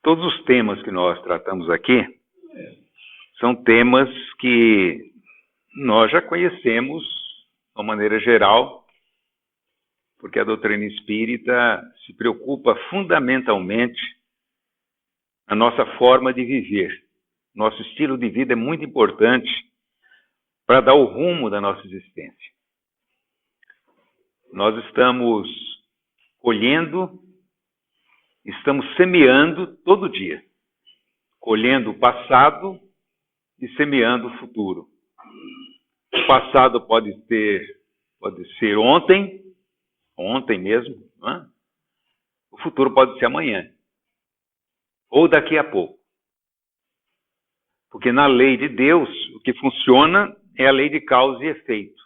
Todos os temas que nós tratamos aqui são temas que nós já conhecemos de uma maneira geral, porque a doutrina espírita se preocupa fundamentalmente na nossa forma de viver. Nosso estilo de vida é muito importante para dar o rumo da nossa existência. Nós estamos colhendo, estamos semeando todo dia, colhendo o passado e semeando o futuro. O passado pode ser ontem mesmo, não é? O futuro pode ser amanhã, ou daqui a pouco. Porque na lei de Deus, o que funciona é a lei de causa e efeito.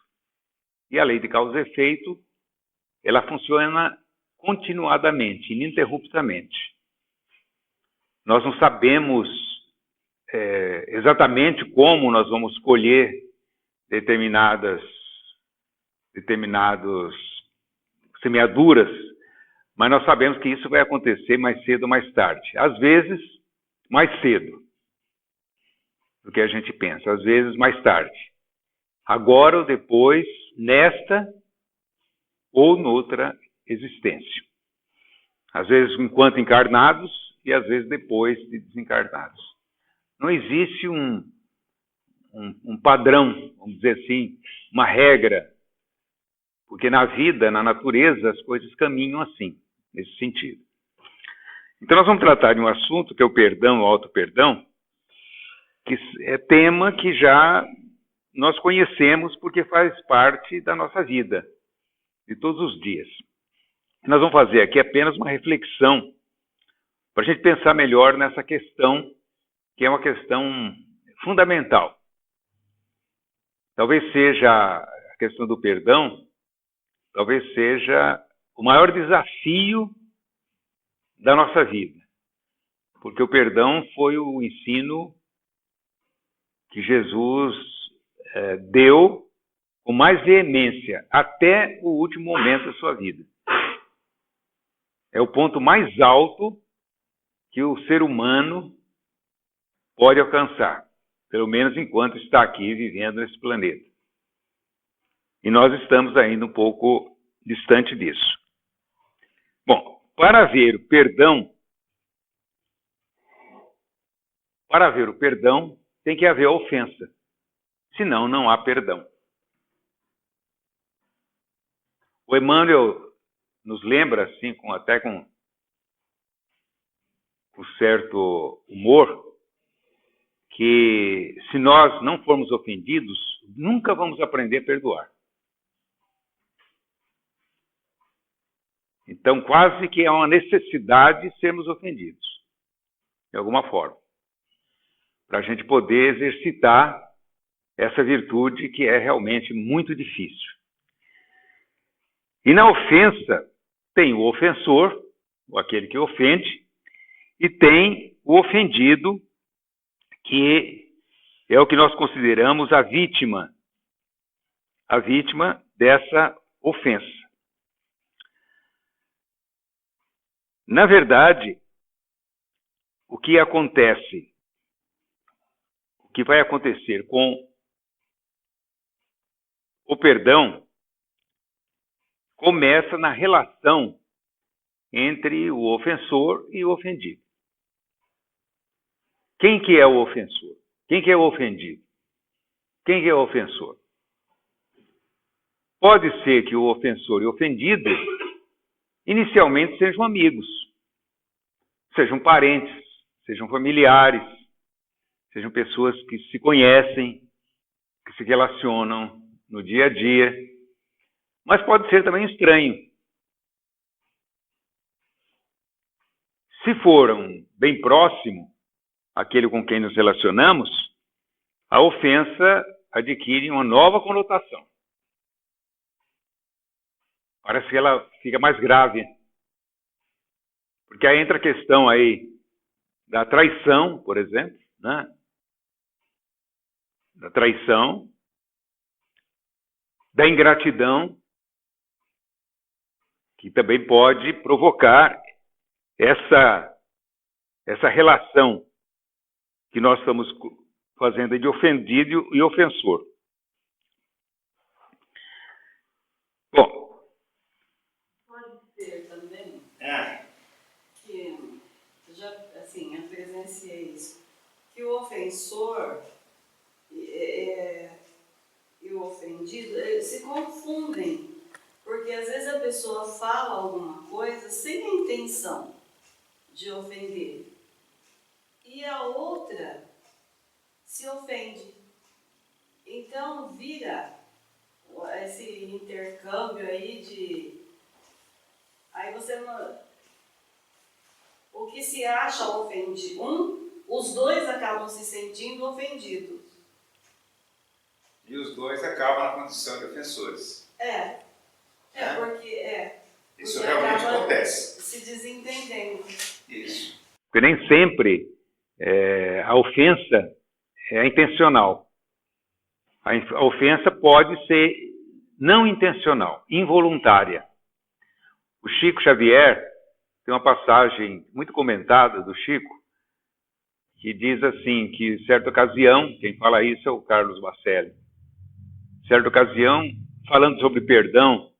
E a lei de causa e efeito, ela funciona continuadamente, ininterruptamente. Nós não sabemos exatamente como nós vamos colher determinadas semeaduras, mas nós sabemos que isso vai acontecer mais cedo ou mais tarde. Às vezes, mais cedo do que a gente pensa, às vezes mais tarde. Agora ou depois, nesta ou noutra existência. Às vezes enquanto encarnados e às vezes depois de desencarnados. Não existe um padrão, vamos dizer assim, uma regra, porque na vida, na natureza, as coisas caminham assim, nesse sentido. Então nós vamos tratar de um assunto que é o perdão, o auto-perdão, que é tema que já nós conhecemos porque faz parte da nossa vida, de todos os dias. Nós vamos fazer aqui apenas uma reflexão para a gente pensar melhor nessa questão, que é uma questão fundamental. Talvez seja a questão do perdão, talvez seja o maior desafio da nossa vida. Porque o perdão foi o ensino que Jesus deu com mais veemência até o último momento da sua vida. É o ponto mais alto que o ser humano pode alcançar, pelo menos enquanto está aqui vivendo nesse planeta. E nós estamos ainda um pouco distante disso. Bom, para haver o perdão, tem que haver a ofensa. Senão, não há perdão. O Emmanuel nos lembra, assim, até com certo humor, que se nós não formos ofendidos, nunca vamos aprender a perdoar. Então, quase que é uma necessidade sermos ofendidos, de alguma forma, para a gente poder exercitar essa virtude que é realmente muito difícil. E na ofensa, tem o ofensor, ou aquele que ofende, e tem o ofendido, que é o que nós consideramos a vítima dessa ofensa. Na verdade, o que vai acontecer com o perdão começa na relação entre o ofensor e o ofendido. Quem que é o ofensor? Quem que é o ofendido? Quem que é o ofensor? Pode ser que o ofensor e o ofendido inicialmente sejam amigos, sejam parentes, sejam familiares, sejam pessoas que se conhecem, que se relacionam no dia a dia, mas pode ser também estranho. Se for bem próximo àquele com quem nos relacionamos, a ofensa adquire uma nova conotação. Parece que ela fica mais grave. Porque aí entra a questão aí da traição, por exemplo, né? Da traição, da ingratidão, que também pode provocar essa relação que nós estamos fazendo de ofendido e ofensor. Bom. Pode ser também que, já assim, eu presenciei isso, que o ofensor e o ofendido se confundem, porque às vezes a pessoa fala alguma coisa sem a intenção de ofender, e a outra se ofende. Então vira esse intercâmbio aí de... Aí você não... O que se acha ofendido, os dois acabam se sentindo ofendidos. E os dois acabam na condição de ofensores. Porque isso realmente acontece. Se desentendendo. Isso. Porque nem sempre a ofensa é intencional. A ofensa pode ser não intencional, involuntária. O Chico Xavier tem uma passagem muito comentada do Chico, que diz assim, que em certa ocasião, quem fala isso é o Carlos Bacelli, certa ocasião, falando sobre perdão,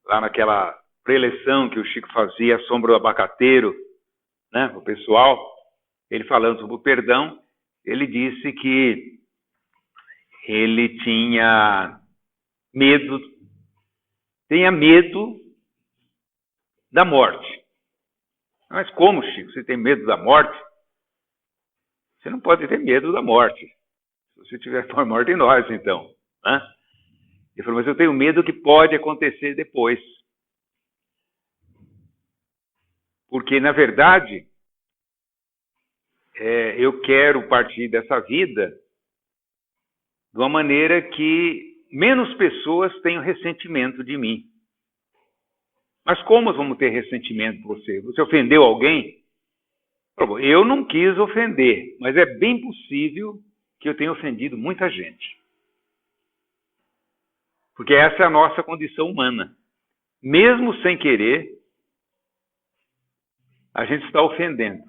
lá naquela preleção que o Chico fazia, a sombra do abacateiro, né, o pessoal, ele falando sobre o perdão, ele disse que ele tinha medo da morte. Mas como, Chico, você tem medo da morte? Você não pode ter medo da morte. Se você tiver por morte em nós, então. Né? Ele falou, mas eu tenho medo que pode acontecer depois. Porque, na verdade, eu quero partir dessa vida de uma maneira que menos pessoas tenham ressentimento de mim. Mas como vamos ter ressentimento por você? Você ofendeu alguém? Eu não quis ofender, mas é bem possível que eu tenha ofendido muita gente. Porque essa é a nossa condição humana. Mesmo sem querer, a gente está ofendendo.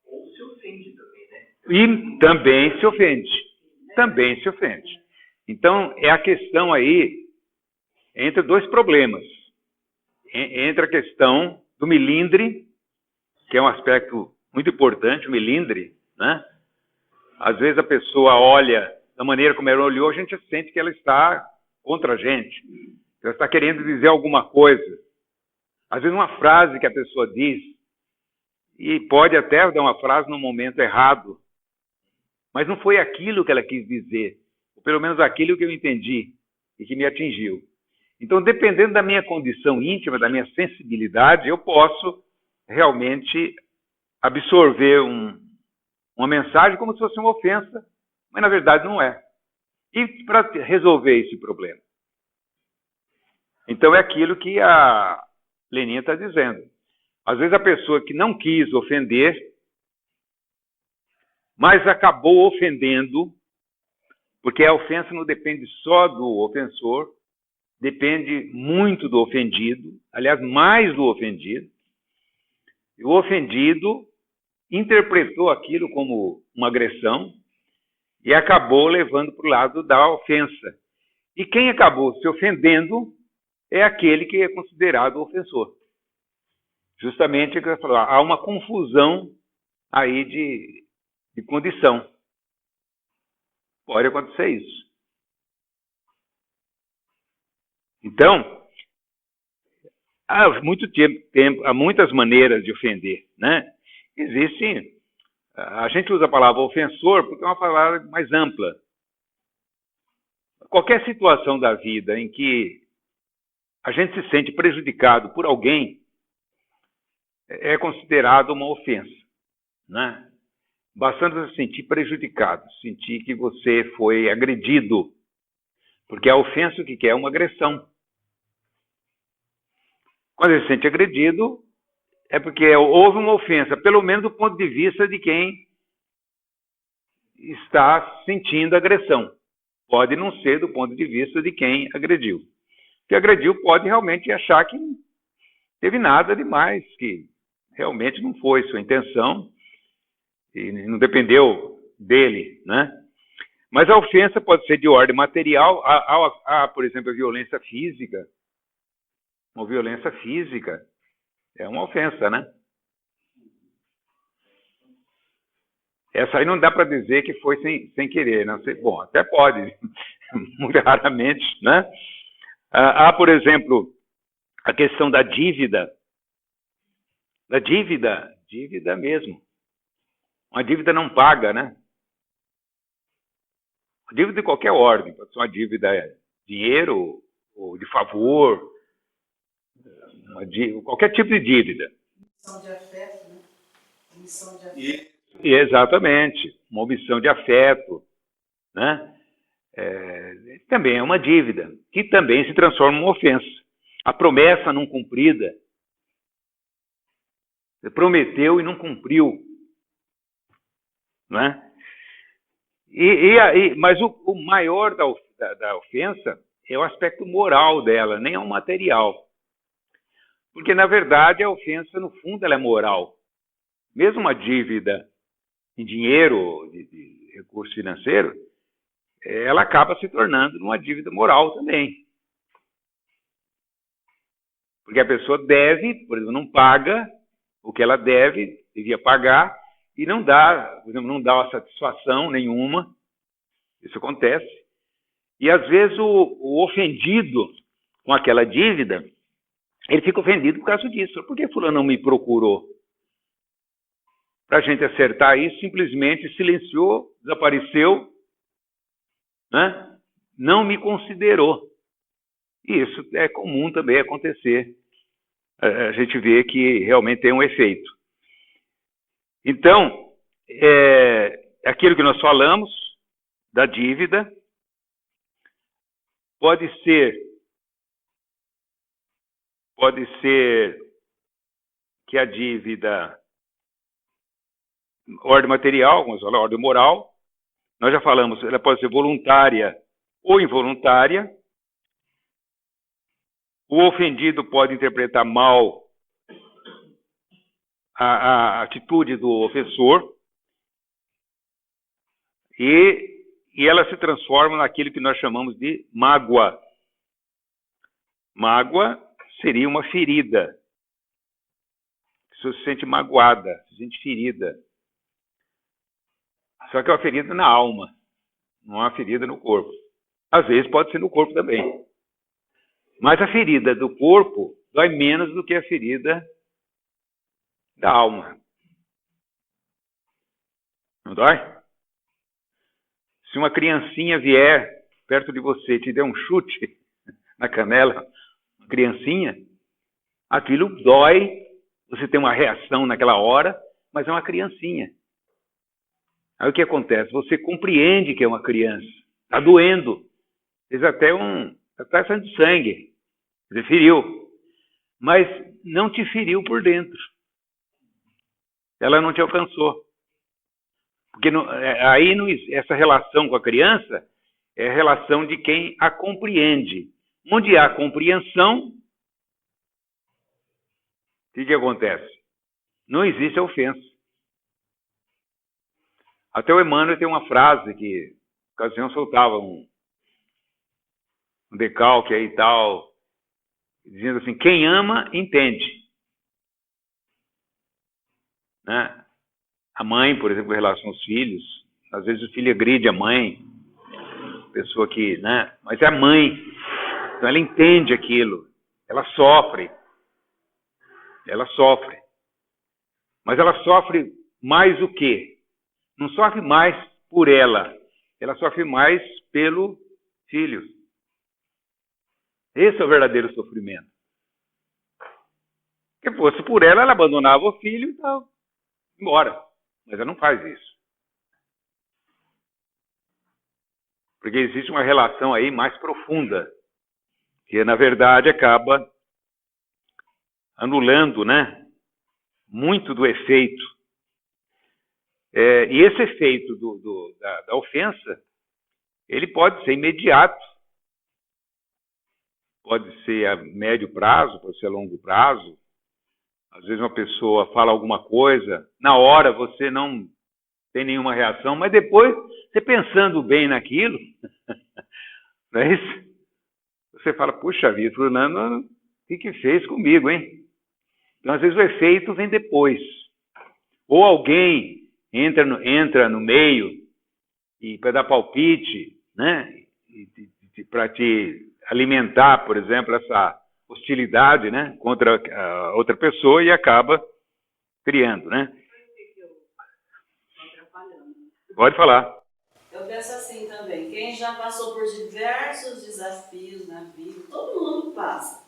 Ou se ofende também, né? E também se ofende. Também se ofende. Então, é a questão aí entre dois problemas. Entre a questão do melindre, que é um aspecto muito importante, o melindre, né? Às vezes a pessoa olha da maneira como ela olhou, a gente sente que ela está contra a gente. Ela está querendo dizer alguma coisa. Às vezes uma frase que a pessoa diz, e pode até dar uma frase no momento errado, mas não foi aquilo que ela quis dizer, ou pelo menos aquilo que eu entendi e que me atingiu. Então, dependendo da minha condição íntima, da minha sensibilidade, eu posso realmente absorver uma mensagem como se fosse uma ofensa, mas na verdade não é. E para resolver esse problema? Então, é aquilo que a Leninha está dizendo. Às vezes a pessoa que não quis ofender, mas acabou ofendendo, porque a ofensa não depende só do ofensor, depende muito do ofendido, aliás, mais do ofendido. E o ofendido interpretou aquilo como uma agressão e acabou levando para o lado da ofensa. E quem acabou se ofendendo é aquele que é considerado ofensor. Justamente, há uma confusão aí de condição. Pode acontecer isso. Então, há muitas maneiras de ofender, né? Existem, a gente usa a palavra ofensor porque é uma palavra mais ampla. Qualquer situação da vida em que a gente se sente prejudicado por alguém é considerado uma ofensa, né? Bastante se sentir prejudicado, sentir que você foi agredido, porque a ofensa o que é? Uma agressão. Quando ele se sente agredido, é porque houve uma ofensa, pelo menos do ponto de vista de quem está sentindo agressão. Pode não ser do ponto de vista de quem agrediu. Quem agrediu pode realmente achar que não teve nada demais, que realmente não foi sua intenção, e não dependeu dele, né? Mas a ofensa pode ser de ordem material, há, por exemplo, a violência física. Uma violência física é uma ofensa, né? Essa aí não dá para dizer que foi sem querer, não sei. Bom, até pode, muito raramente, né? Há, por exemplo, a questão da dívida. Dívida mesmo. Uma dívida não paga, né? Uma dívida de qualquer ordem, pode ser uma dívida de dinheiro ou de favor, qualquer tipo de dívida. Omissão de afeto, né? Omissão de afeto. Exatamente, uma omissão de afeto, né? Também é uma dívida, que também se transforma em uma ofensa. A promessa não cumprida. Você prometeu e não cumpriu, né? Mas o maior da ofensa é o aspecto moral dela, nem é o material. Porque, na verdade, a ofensa, no fundo, ela é moral. Mesmo uma dívida em dinheiro, de recurso financeiro, ela acaba se tornando uma dívida moral também. Porque a pessoa deve, por exemplo, não paga o que ela devia pagar, e não dá, por exemplo, não dá uma satisfação nenhuma. Isso acontece. E, às vezes, o ofendido com aquela dívida, ele fica ofendido por causa disso. Por que fulano não me procurou? Para a gente acertar isso, simplesmente silenciou, desapareceu, né? Não me considerou. E isso é comum também acontecer. A gente vê que realmente tem um efeito. Então, aquilo que nós falamos da dívida pode ser que a dívida, ordem material, vamos falar, ordem moral, nós já falamos, ela pode ser voluntária ou involuntária. O ofendido pode interpretar mal a atitude do ofensor e ela se transforma naquilo que nós chamamos de mágoa. Mágoa seria uma ferida. A pessoa se sente magoada, se sente ferida. Só que é uma ferida na alma, não é uma ferida no corpo. Às vezes pode ser no corpo também. Mas a ferida do corpo dói menos do que a ferida da alma. Não dói? Se uma criancinha vier perto de você e te der um chute na canela, uma criancinha, aquilo dói, você tem uma reação naquela hora, mas é uma criancinha. Aí o que acontece? Você compreende que é uma criança. Está doendo. Fez até está saindo sangue. Você feriu. Mas não te feriu por dentro. Ela não te alcançou. Porque essa relação com a criança é a relação de quem a compreende. Onde há compreensão, o que acontece? Não existe ofensa. Até o Emmanuel tem uma frase que, na ocasião, soltava um decalque aí e tal, dizendo assim, quem ama, entende. Né? A mãe, por exemplo, em relação aos filhos, às vezes o filho agride a mãe, pessoa que, né? Mas é a mãe, então ela entende aquilo, ela sofre, mas ela sofre mais o quê? Não sofre mais por ela sofre mais pelo filho. Esse é o verdadeiro sofrimento. Se fosse por ela abandonava o filho e tal, embora. Mas ela não faz isso. Porque existe uma relação aí mais profunda, que na verdade acaba anulando, né, muito do efeito. E esse efeito da ofensa, ele pode ser imediato, pode ser a médio prazo, pode ser a longo prazo. Às vezes uma pessoa fala alguma coisa, na hora você não sem nenhuma reação, mas depois, você pensando bem naquilo, não é isso? Você fala, puxa vida, fulano, o que fez comigo, hein? Então, às vezes, o efeito vem depois. Ou alguém entra no meio e para dar palpite, né? Para te alimentar, por exemplo, essa hostilidade, né? Contra a outra pessoa e acaba criando, né? Pode falar. Eu penso assim também, quem já passou por diversos desafios na vida, todo mundo passa,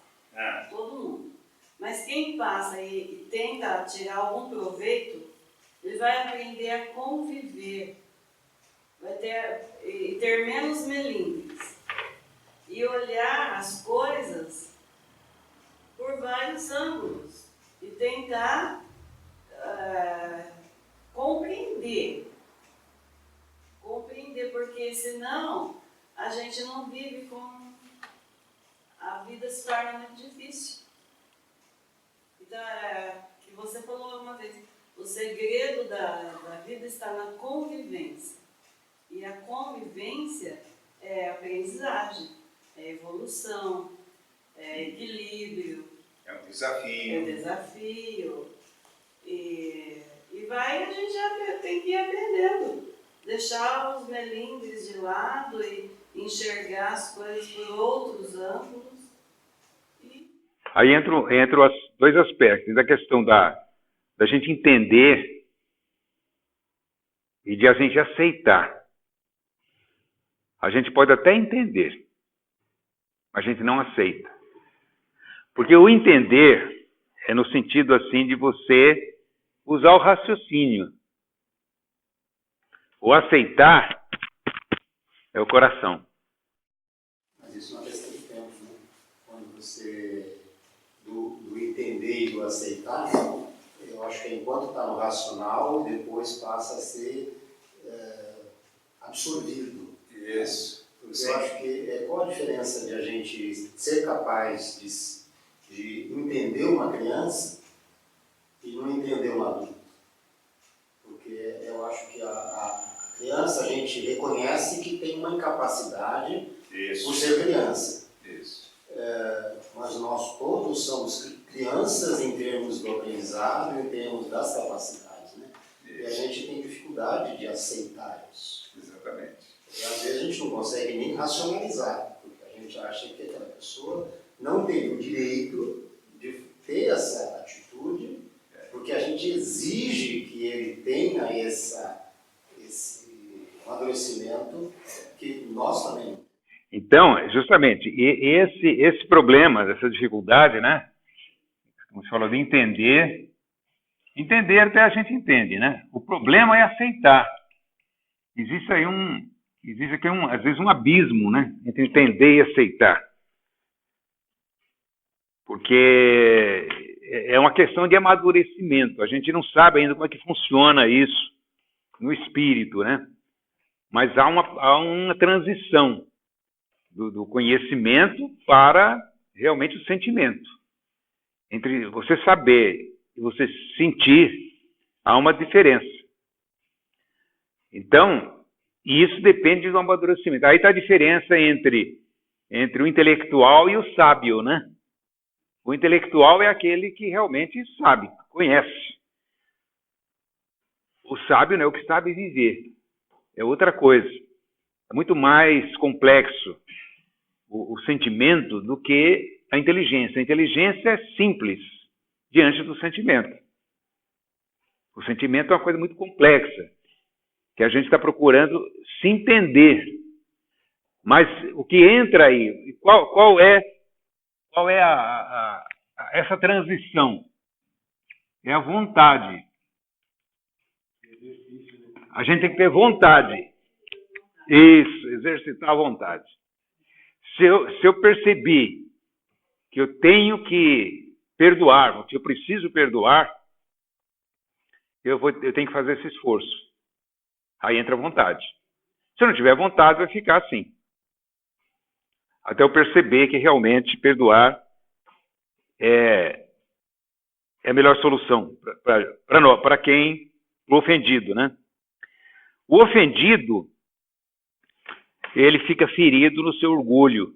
todo mundo. Mas quem passa e tenta tirar algum proveito, ele vai aprender a conviver, vai ter menos melindres e olhar as coisas por vários ângulos e tentar compreender, porque senão a gente não vive a vida se torna muito difícil. Então, que você falou uma vez, o segredo da vida está na convivência. E a convivência é aprendizagem, é evolução, é equilíbrio. É um desafio. É um desafio. E a gente já tem que ir aprendendo. Deixar os melindres de lado e enxergar as coisas por outros ângulos. Aí entram os dois aspectos, da questão da gente entender e de a gente aceitar. A gente pode até entender, mas a gente não aceita. Porque o entender é no sentido assim de você usar o raciocínio. O aceitar é o coração. Mas isso é uma questão de tempo, né? Quando você, do entender e do aceitar, eu acho que enquanto está no racional, depois passa a ser absorvido. Isso. Porque eu acho que qual a diferença de a gente ser capaz de entender uma criança e não entender um adulto? Porque eu acho que a criança, a gente reconhece que tem uma incapacidade por ser criança. Isso. Mas nós todos somos crianças em termos do aprendizado, em termos das capacidades, né? E a gente tem dificuldade de aceitar isso. Exatamente. E às vezes a gente não consegue nem racionalizar, porque a gente acha que aquela pessoa não tem o direito de ter essa atitude, porque a gente exige que ele tenha esse amadurecimento que nós também. Então, justamente, esse problema, essa dificuldade, né? Como se fala de entender até a gente entende, né? O problema é aceitar. Existe aqui às vezes um abismo, né? Entre entender e aceitar. Porque é uma questão de amadurecimento. A gente não sabe ainda como é que funciona isso no espírito, né? Mas há uma transição do conhecimento para realmente o sentimento. Entre você saber e você sentir, há uma diferença. Então, isso depende do amadurecimento. Aí está a diferença entre o intelectual e o sábio, né? O intelectual é aquele que realmente sabe, conhece. O sábio não é o que sabe viver. É outra coisa. É muito mais complexo o sentimento do que a inteligência. A inteligência é simples diante do sentimento. O sentimento é uma coisa muito complexa, que a gente está procurando se entender. Mas o que entra aí, qual é essa transição? É a vontade. A gente tem que ter vontade. Isso, exercitar a vontade. Se eu perceber que eu tenho que perdoar, que eu preciso perdoar, eu tenho que fazer esse esforço. Aí entra a vontade. Se eu não tiver vontade, vai ficar assim. Até eu perceber que realmente perdoar é a melhor solução para quem foi ofendido, né? O ofendido, ele fica ferido no seu orgulho.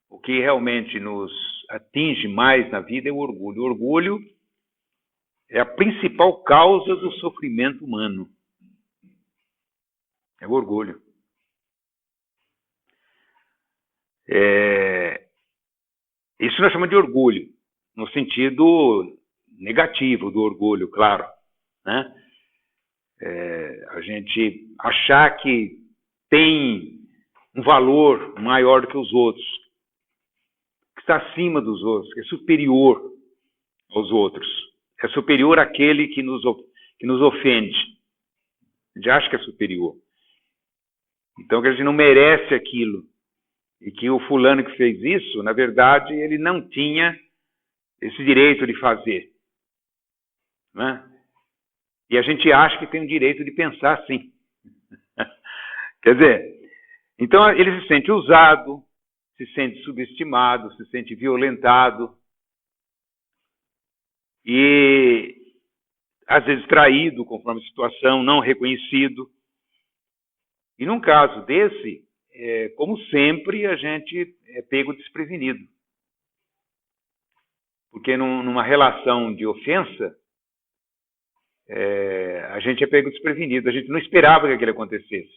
O que realmente nos atinge mais na vida é o orgulho. O orgulho é a principal causa do sofrimento humano. É o orgulho. Isso nós chamamos de orgulho, no sentido negativo do orgulho, claro, né? A gente achar que tem um valor maior do que os outros, que está acima dos outros, que é superior aos outros, é superior àquele que nos ofende. A gente acha que é superior. Então, que a gente não merece aquilo. E que o fulano que fez isso, na verdade, ele não tinha esse direito de fazer. Né? E a gente acha que tem o direito de pensar assim. Quer dizer, então ele se sente usado, se sente subestimado, se sente violentado e, às vezes, traído, conforme a situação, não reconhecido. E num caso desse, como sempre, a gente é pego desprevenido. Porque numa relação de ofensa, a gente é pego desprevenido, a gente não esperava que aquilo acontecesse.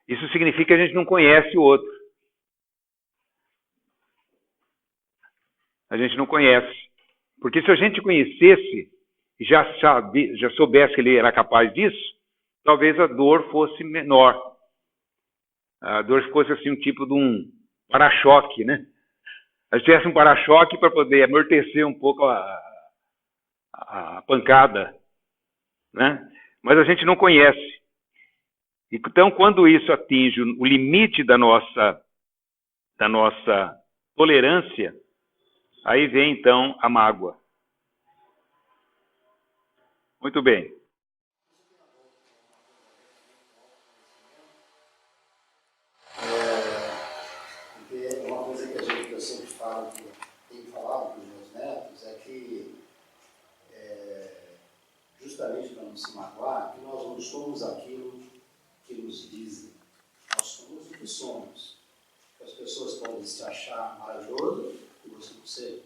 Isso significa que a gente não conhece o outro. A gente não conhece. Porque se a gente conhecesse e já soubesse que ele era capaz disso, talvez a dor fosse menor. A dor fosse assim um tipo de um para-choque, né? A gente tivesse um para-choque para poder amortecer um pouco a pancada, né? Mas a gente não conhece. Então, quando isso atinge o limite da nossa tolerância, aí vem então a mágoa. Muito bem. Porque uma coisa que eu sempre falo, que eu tenho falado com os meus netos, é que justamente para não se magoar, que nós não somos aquilo que nos dizem. Nós somos o que somos. As pessoas podem se achar maravilhoso e você não ser.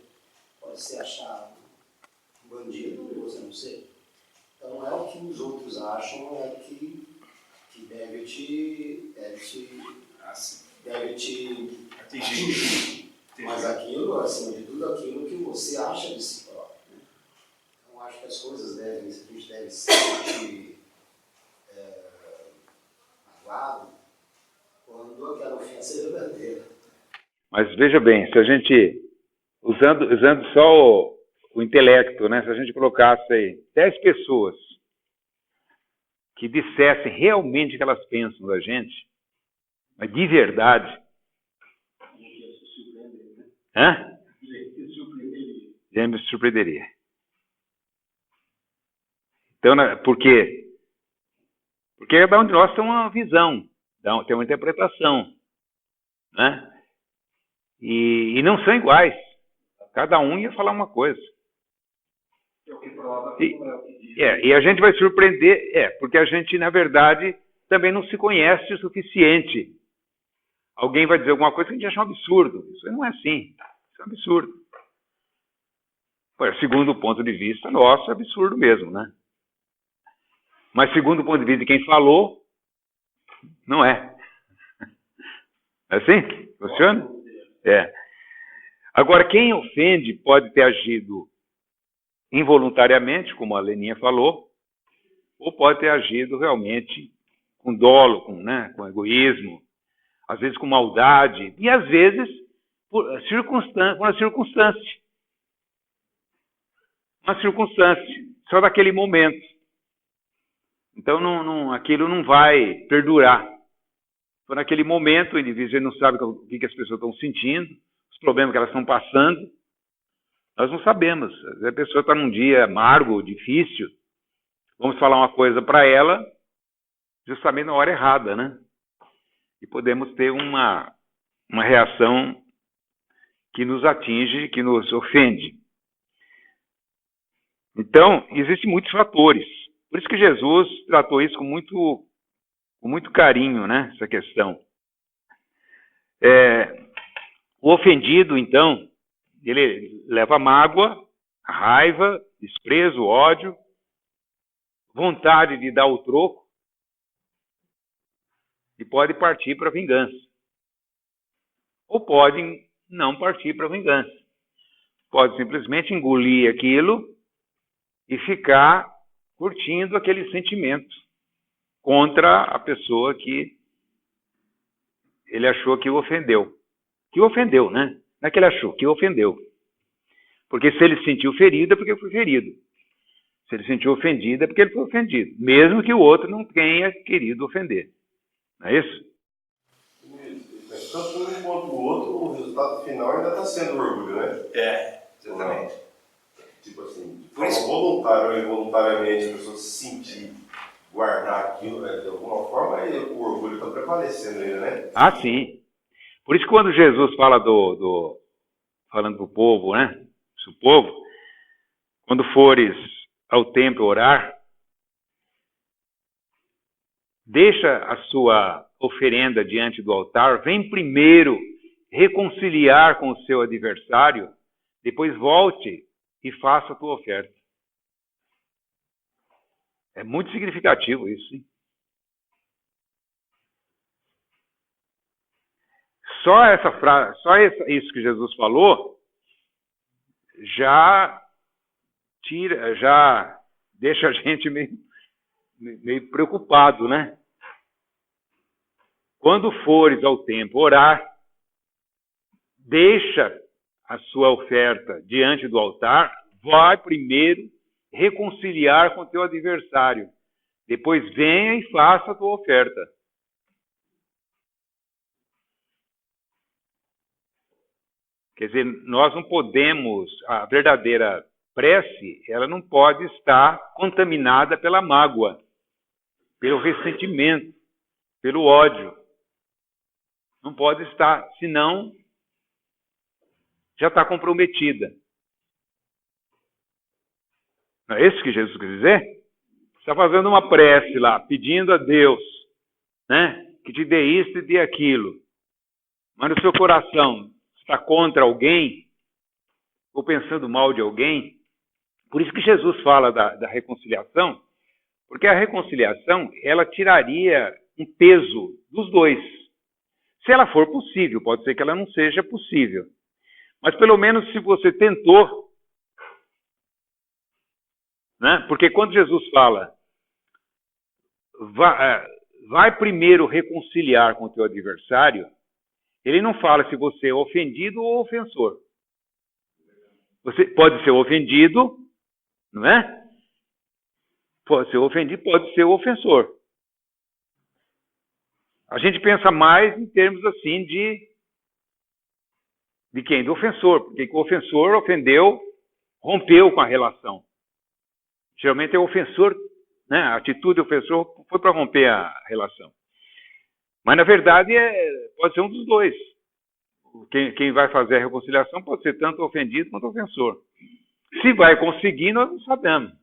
Pode se achar um bandido e você não ser. Então não é o que os outros acham, é que deve te atingir. Mas aquilo, acima de tudo, aquilo que você acha de si próprio. Né? Então acho que as coisas a gente deve se sentir magoado quando aquela ofensa é verdadeira. Mas veja bem, se a gente, usando só o intelecto, né? Se a gente colocasse aí 10 pessoas que dissessem realmente o que elas pensam da gente, mas de verdade, já me surpreenderia. Então, por quê? Porque cada um de nós tem uma visão, tem uma interpretação, né? E não são iguais. Cada um ia falar uma coisa. E a gente vai surpreender, porque a gente, na verdade, também não se conhece o suficiente. Alguém vai dizer alguma coisa que a gente acha um absurdo. Isso não é assim. Isso é um absurdo. Segundo o ponto de vista nosso, é absurdo mesmo, né? Mas segundo o ponto de vista de quem falou, não é. É assim? Funciona? Agora, quem ofende pode ter agido involuntariamente, como a Leninha falou, ou pode ter agido realmente com dolo, com egoísmo, às vezes com maldade, e às vezes por uma circunstância. Uma circunstância, só daquele momento. Então, aquilo não vai perdurar. Então, naquele momento, o indivíduo não sabe o que as pessoas estão sentindo, os problemas que elas estão passando. Nós não sabemos. Às vezes a pessoa está num dia amargo, difícil. Vamos falar uma coisa para ela, justamente na hora errada, né? E podemos ter uma reação que nos atinge, que nos ofende. Então, existem muitos fatores. Por isso que Jesus tratou isso com muito carinho, né? Essa questão. O ofendido, então, ele leva mágoa, raiva, desprezo, ódio, vontade de dar o troco e pode partir para a vingança. Ou pode não partir para a vingança. Pode simplesmente engolir aquilo e ficar curtindo aquele sentimento contra a pessoa que ele achou que o ofendeu. Que o ofendeu, né? Não é que ele achou, que o ofendeu. Porque se ele se sentiu ferido, é porque foi ferido. Se ele se sentiu ofendido, é porque ele foi ofendido. Mesmo que o outro não tenha querido ofender. Não é isso? Tanto um quanto o outro, o resultado final ainda está sendo orgulho, né? Exatamente. Tipo assim, Por isso, voluntário ou involuntariamente, a pessoa se sentir, guardar aquilo, de alguma forma, aí o orgulho está prevalecendo ainda, né? Ah, sim. Por isso que quando Jesus fala falando para o povo, né? O povo, quando fores ao templo orar, deixa a sua oferenda diante do altar, vem primeiro reconciliar com o seu adversário, depois volte e faça a tua oferta. É muito significativo isso, hein? Só essa frase, isso que Jesus falou, já deixa a gente meio preocupado, né? Quando fores ao templo orar, deixa a sua oferta diante do altar, vai primeiro reconciliar com o teu adversário. Depois venha e faça a tua oferta. Quer dizer, nós não podemos, a verdadeira prece, ela não pode estar contaminada pela mágoa, pelo ressentimento, pelo ódio. Não pode estar, senão já está comprometida. Não é isso que Jesus quer dizer? Você está fazendo uma prece lá, pedindo a Deus, né, que te dê isso e dê aquilo. Mas no seu coração está contra alguém, ou pensando mal de alguém. Por isso que Jesus fala da reconciliação, porque a reconciliação, ela tiraria um peso dos dois. Se ela for possível, pode ser que ela não seja possível. Mas pelo menos se você tentou, né? Porque quando Jesus fala, vai primeiro reconciliar com o teu adversário, ele não fala se você é ofendido ou ofensor. Você pode ser ofendido, não é? Pode ser ofendido, pode ser o ofensor. A gente pensa mais em termos assim de quem? Do ofensor, porque o ofensor ofendeu, rompeu com a relação. Geralmente é o ofensor, né? A atitude do ofensor foi para romper a relação. Mas na verdade pode ser um dos dois. Quem vai fazer a reconciliação pode ser tanto ofendido quanto ofensor. Se vai conseguir, nós não sabemos.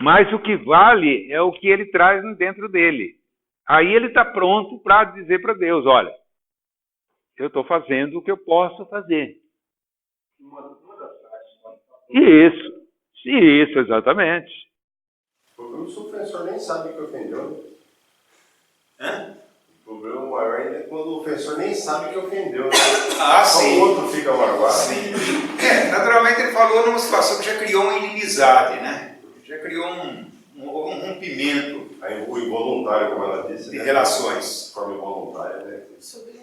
Mas o que vale é o que ele traz dentro dele. Aí ele está pronto para dizer para Deus, olha, eu estou fazendo o que eu posso fazer. Isso, exatamente. O ofensor nem sabe que ofendeu. Hã? O problema maior ainda é quando o ofensor nem sabe que ofendeu. Né? Ah, só sim. o outro fica magoado. Sim. Naturalmente ele falou numa situação que já criou uma inimizade, né? Já criou um rompimento Aí o involuntário, como ela disse, de né? relações. De forma involuntária, né? Sobre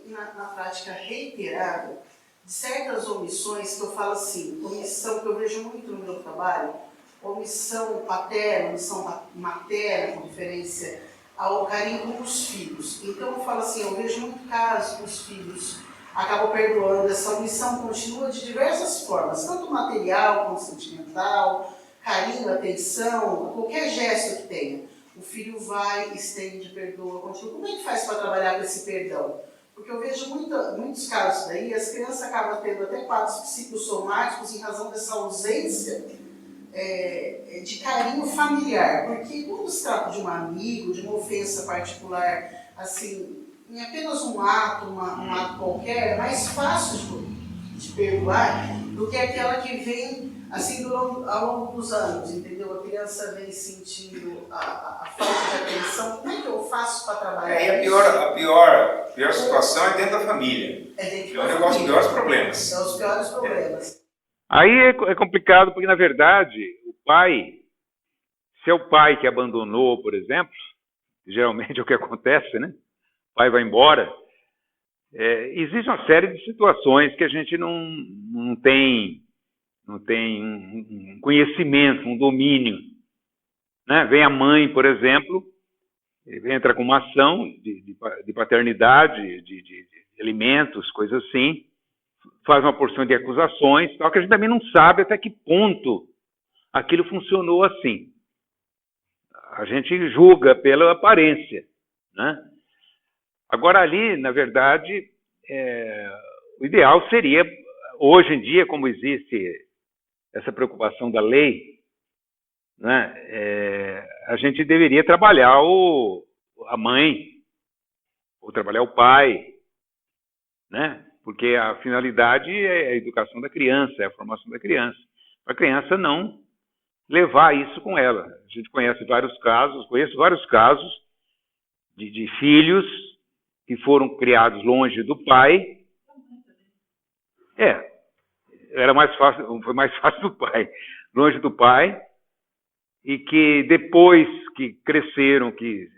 na prática reiterada de certas omissões que eu falo assim, omissão que eu vejo muito no meu trabalho, omissão paterna, omissão materna, com referência ao carinho com os filhos. Então eu falo assim, eu vejo muito caso que os filhos acabam perdoando, essa omissão continua de diversas formas, tanto material como sentimental, carinho, atenção, qualquer gesto que tenha. O filho vai, estende, perdoa, continua. Como é que faz para trabalhar com esse perdão? Porque eu vejo muitos casos daí, as crianças acabam tendo até quadros psicossomáticos em razão dessa ausência de carinho familiar. Porque quando se trata de um amigo, de uma ofensa particular, assim, em apenas um ato, um ato qualquer, é mais fácil de perdoar do que aquela que vem assim ao longo dos anos, entendeu? A criança vem sentindo a falta de atenção. Como é que eu faço para trabalhar isso? A pior situação é dentro da família. É um negócio de piores problemas. São os piores problemas. Aí é complicado, porque, na verdade, o pai, se é o pai que abandonou, por exemplo, geralmente é o que acontece, né? O pai vai embora. Existe uma série de situações que a gente não tem um conhecimento, um domínio. Né? Vem a mãe, por exemplo, entra com uma ação de paternidade, de alimentos, coisas assim, faz uma porção de acusações, tal, que a gente também não sabe até que ponto aquilo funcionou assim. A gente julga pela aparência. Né? Agora ali, na verdade, o ideal seria, hoje em dia, como existe essa preocupação da lei, né, a gente deveria trabalhar a mãe, ou trabalhar o pai, né? Porque a finalidade é a educação da criança, é a formação da criança. Para a criança não levar isso com ela. A gente conhece vários casos, conheço vários casos de filhos que foram criados longe do pai. Foi mais fácil do pai, longe do pai, e que depois que cresceram, que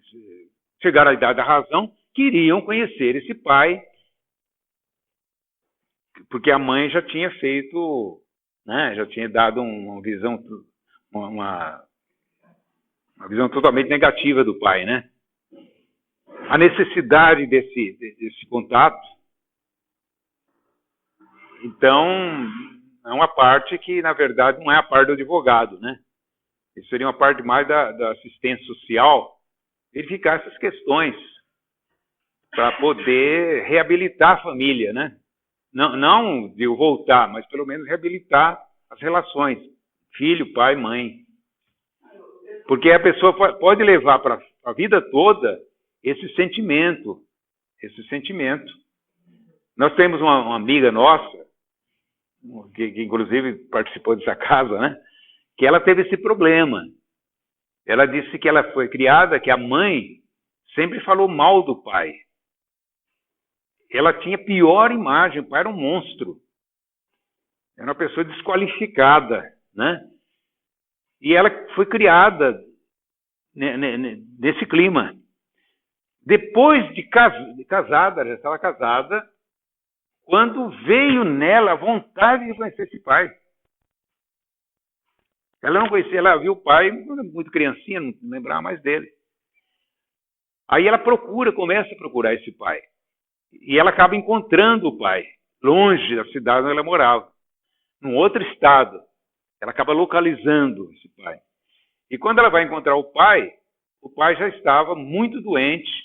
chegaram à idade da razão, queriam conhecer esse pai, porque a mãe já tinha feito, né, já tinha dado uma visão totalmente negativa do pai, né? A necessidade desse contato. Então, é uma parte que, na verdade, não é a parte do advogado, né? Isso seria uma parte mais da assistência social, verificar essas questões para poder reabilitar a família, né? Não de voltar, mas pelo menos reabilitar as relações, filho, pai, mãe. Porque a pessoa pode levar para a vida toda esse sentimento. Nós temos uma amiga nossa, que inclusive participou dessa casa, né? Que ela teve esse problema. Ela disse que ela foi criada, que a mãe sempre falou mal do pai. Ela tinha pior imagem, o pai era um monstro. Era uma pessoa desqualificada, né? E ela foi criada nesse clima. Depois de casada, já estava casada, quando veio nela a vontade de conhecer esse pai. Ela não conhecia, ela viu o pai muito criancinha, não lembrava mais dele. Aí ela começa a procurar esse pai. E ela acaba encontrando o pai, longe da cidade onde ela morava, num outro estado. Ela acaba localizando esse pai. E quando ela vai encontrar o pai já estava muito doente,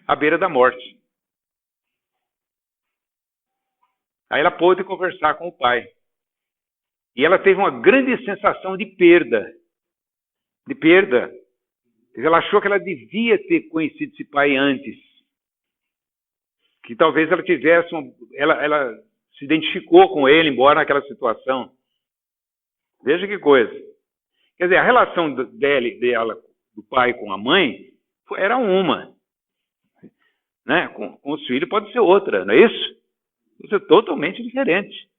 à beira da morte. Aí ela pôde conversar com o pai. E ela teve uma grande sensação de perda. Ela achou que ela devia ter conhecido esse pai antes. Que talvez ela tivesse... Ela se identificou com ele, embora naquela situação. Veja que coisa. Quer dizer, a relação dela, do pai com a mãe, era uma. Né? Com os filhos pode ser outra, não é isso? Pode ser totalmente diferente.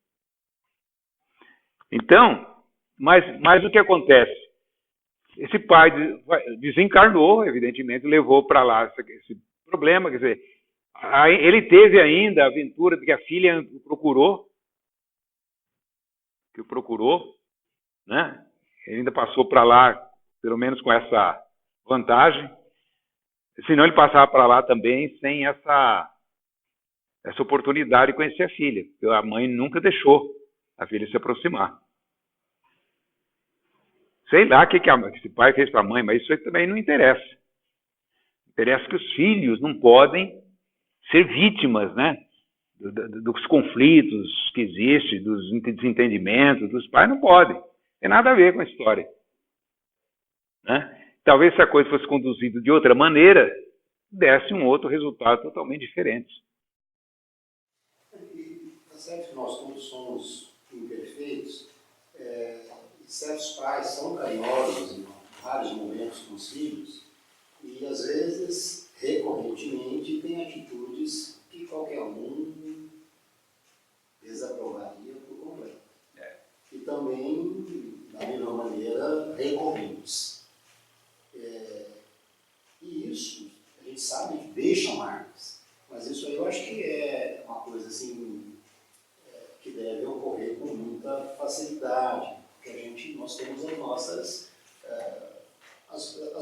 Então, mas o que acontece? Esse pai desencarnou, evidentemente, levou para lá esse problema, quer dizer, ele teve ainda a aventura de que a filha o procurou, né? Ele ainda passou para lá, pelo menos com essa vantagem, senão ele passava para lá também sem essa oportunidade de conhecer a filha, porque a mãe nunca deixou a filha se aproximar. Sei lá o que esse pai fez para a mãe, mas isso aí também não interessa. Interessa que os filhos não podem ser vítimas, né? Dos conflitos que existem, dos desentendimentos dos pais, não pode. Tem nada a ver com a história. Né? Talvez se a coisa fosse conduzida de outra maneira, desse um outro resultado totalmente diferente. Está certo que nós todos somos imperfeitos, e certos pais são carinhosos em vários momentos com os filhos, e às vezes, recorrentemente, têm atitudes que qualquer um desaprovaria por completo. E também, da mesma maneira, recorrentes. E isso, a gente sabe que deixa marcas, mas isso aí eu acho que é uma coisa assim, que deve ocorrer com muita facilidade, porque nós temos as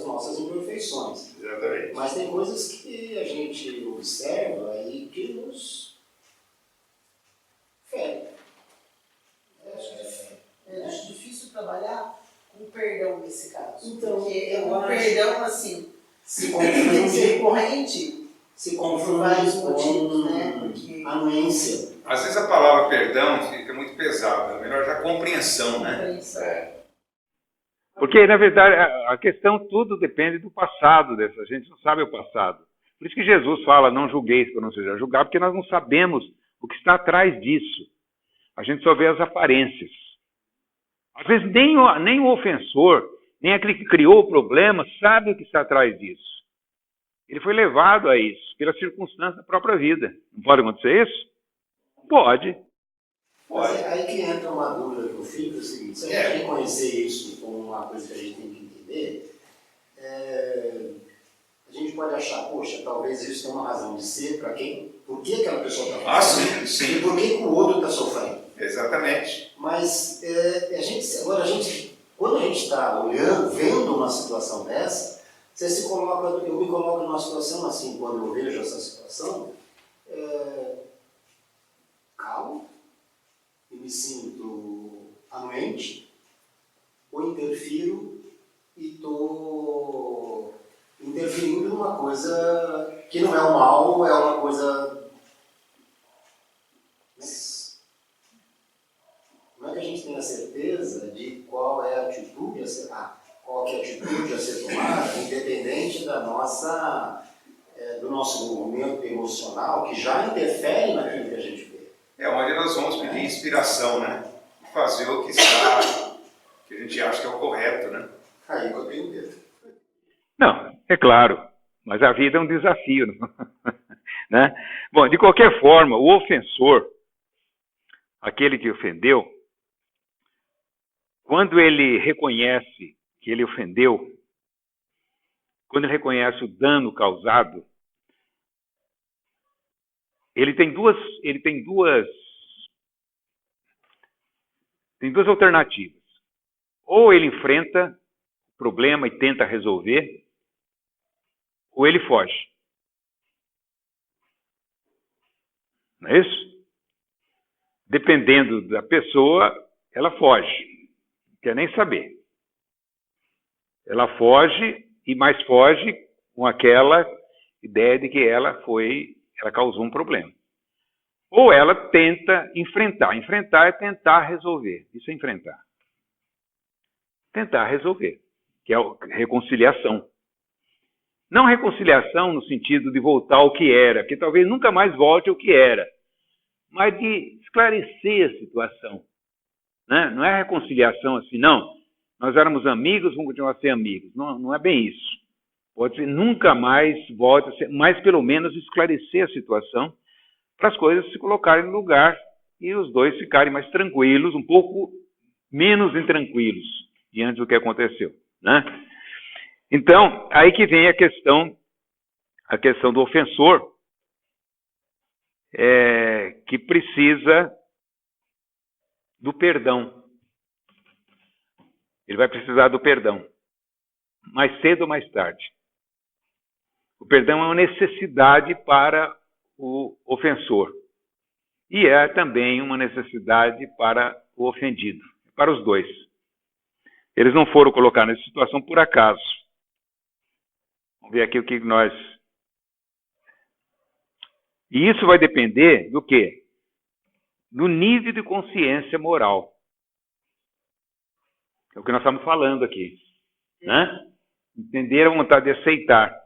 nossas imperfeições. Exatamente. Mas tem coisas que a gente observa e que nos ferem. Acho difícil trabalhar com perdão nesse caso. Então, porque eu um acho- perdão assim, Se tem que ser confunde, recorrente se por confunde vários com motivos, né? Porque anuência. Às vezes a palavra perdão fica muito pesada, é melhor já compreensão, né? Porque, na verdade, a questão tudo depende do passado dessa gente, não sabe o passado. Por isso que Jesus fala, não julgueis para não seja julgar, porque nós não sabemos o que está atrás disso. A gente só vê as aparências. Às vezes nem o ofensor, nem aquele que criou o problema, sabe o que está atrás disso. Ele foi levado a isso, pela circunstância da própria vida. Não pode acontecer isso? Pode. Mas aí que entra uma dúvida que eu fico, é o seguinte, se a gente reconhecer isso como uma coisa que a gente tem que entender, a gente pode achar, poxa, talvez isso tenha uma razão de ser para quem, por que aquela pessoa está fazendo, sim. e por que o outro está sofrendo. Exatamente. Mas quando a gente está olhando, vendo uma situação dessa, eu me coloco numa situação assim, quando eu vejo essa situação, calmo, e me sinto anuente, ou interfiro e estou interferindo numa coisa que não é um mal, é uma coisa... Mas como é que a gente tem a certeza de qual é a atitude a ser, qual que é a atitude a ser tomada, independente da do nosso movimento emocional, que já interfere naquilo que a gente vê? É onde nós vamos pedir inspiração, né? E fazer o que a gente acha que é o correto, né? Aí que eu tenho medo. Não, é claro, mas a vida é um desafio. Né? Bom, de qualquer forma, o ofensor, aquele que ofendeu, quando ele reconhece que ele ofendeu, quando ele reconhece o dano causado, ele tem duas alternativas. Ou ele enfrenta o problema e tenta resolver, ou ele foge. Não é isso? Dependendo da pessoa, ela foge. Não quer nem saber. Ela foge, e mais foge com aquela ideia de que ela causou um problema. Ou ela tenta enfrentar. Enfrentar é tentar resolver. Isso é enfrentar. Tentar resolver, que é a reconciliação. Não reconciliação no sentido de voltar ao que era, que talvez nunca mais volte ao que era, mas de esclarecer a situação. Né? Não é reconciliação assim, não. Nós éramos amigos, vamos continuar a ser amigos. Não é bem isso. Pode ser nunca mais volte a ser, mas pelo menos esclarecer a situação para as coisas se colocarem no lugar e os dois ficarem mais tranquilos, um pouco menos intranquilos diante do que aconteceu. Né? Então, aí que vem a questão do ofensor, que precisa do perdão. Ele vai precisar do perdão, mais cedo ou mais tarde. O perdão é uma necessidade para o ofensor. E é também uma necessidade para o ofendido, para os dois. Eles não foram colocar nessa situação por acaso. Vamos ver aqui o que nós E isso vai depender do quê? Do nível de consciência moral. É o que nós estamos falando aqui. Né? Entender a vontade de aceitar.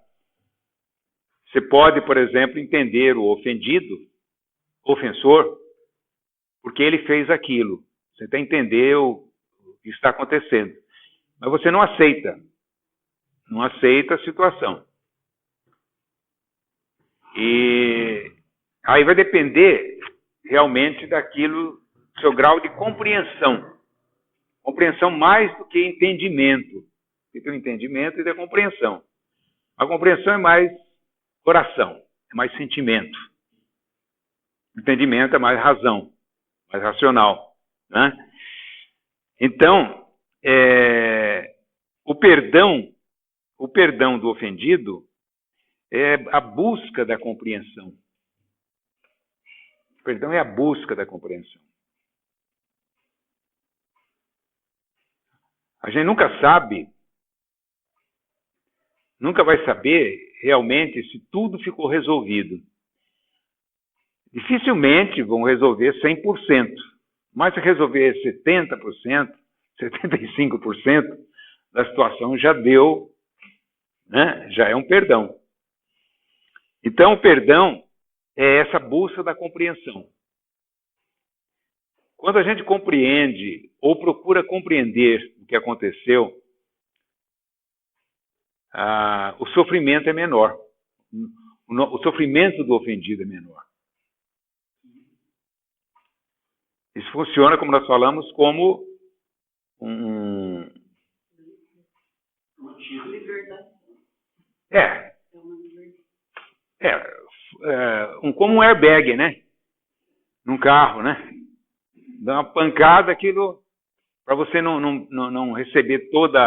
Você pode, por exemplo, entender o ofendido, ofensor, porque ele fez aquilo. Você até entendeu o que está acontecendo. Mas você não aceita. Não aceita a situação. E aí vai depender realmente daquilo, do seu grau de compreensão. Compreensão mais do que entendimento. Tem o entendimento e da compreensão. A compreensão é mais coração, é mais sentimento. O entendimento é mais razão, mais racional. Né? Então, o perdão do ofendido é a busca da compreensão. O perdão é a busca da compreensão. A gente nunca vai saber realmente se tudo ficou resolvido. Dificilmente vão resolver 100%, mas se resolver 70%, 75% da situação já deu, né? Já é um perdão. Então, o perdão é essa busca da compreensão. Quando a gente compreende ou procura compreender o que aconteceu, o sofrimento é menor. O sofrimento do ofendido é menor. Isso funciona, como nós falamos, como como um airbag, né? Num carro, né? Dá uma pancada, aquilo, para você não receber todo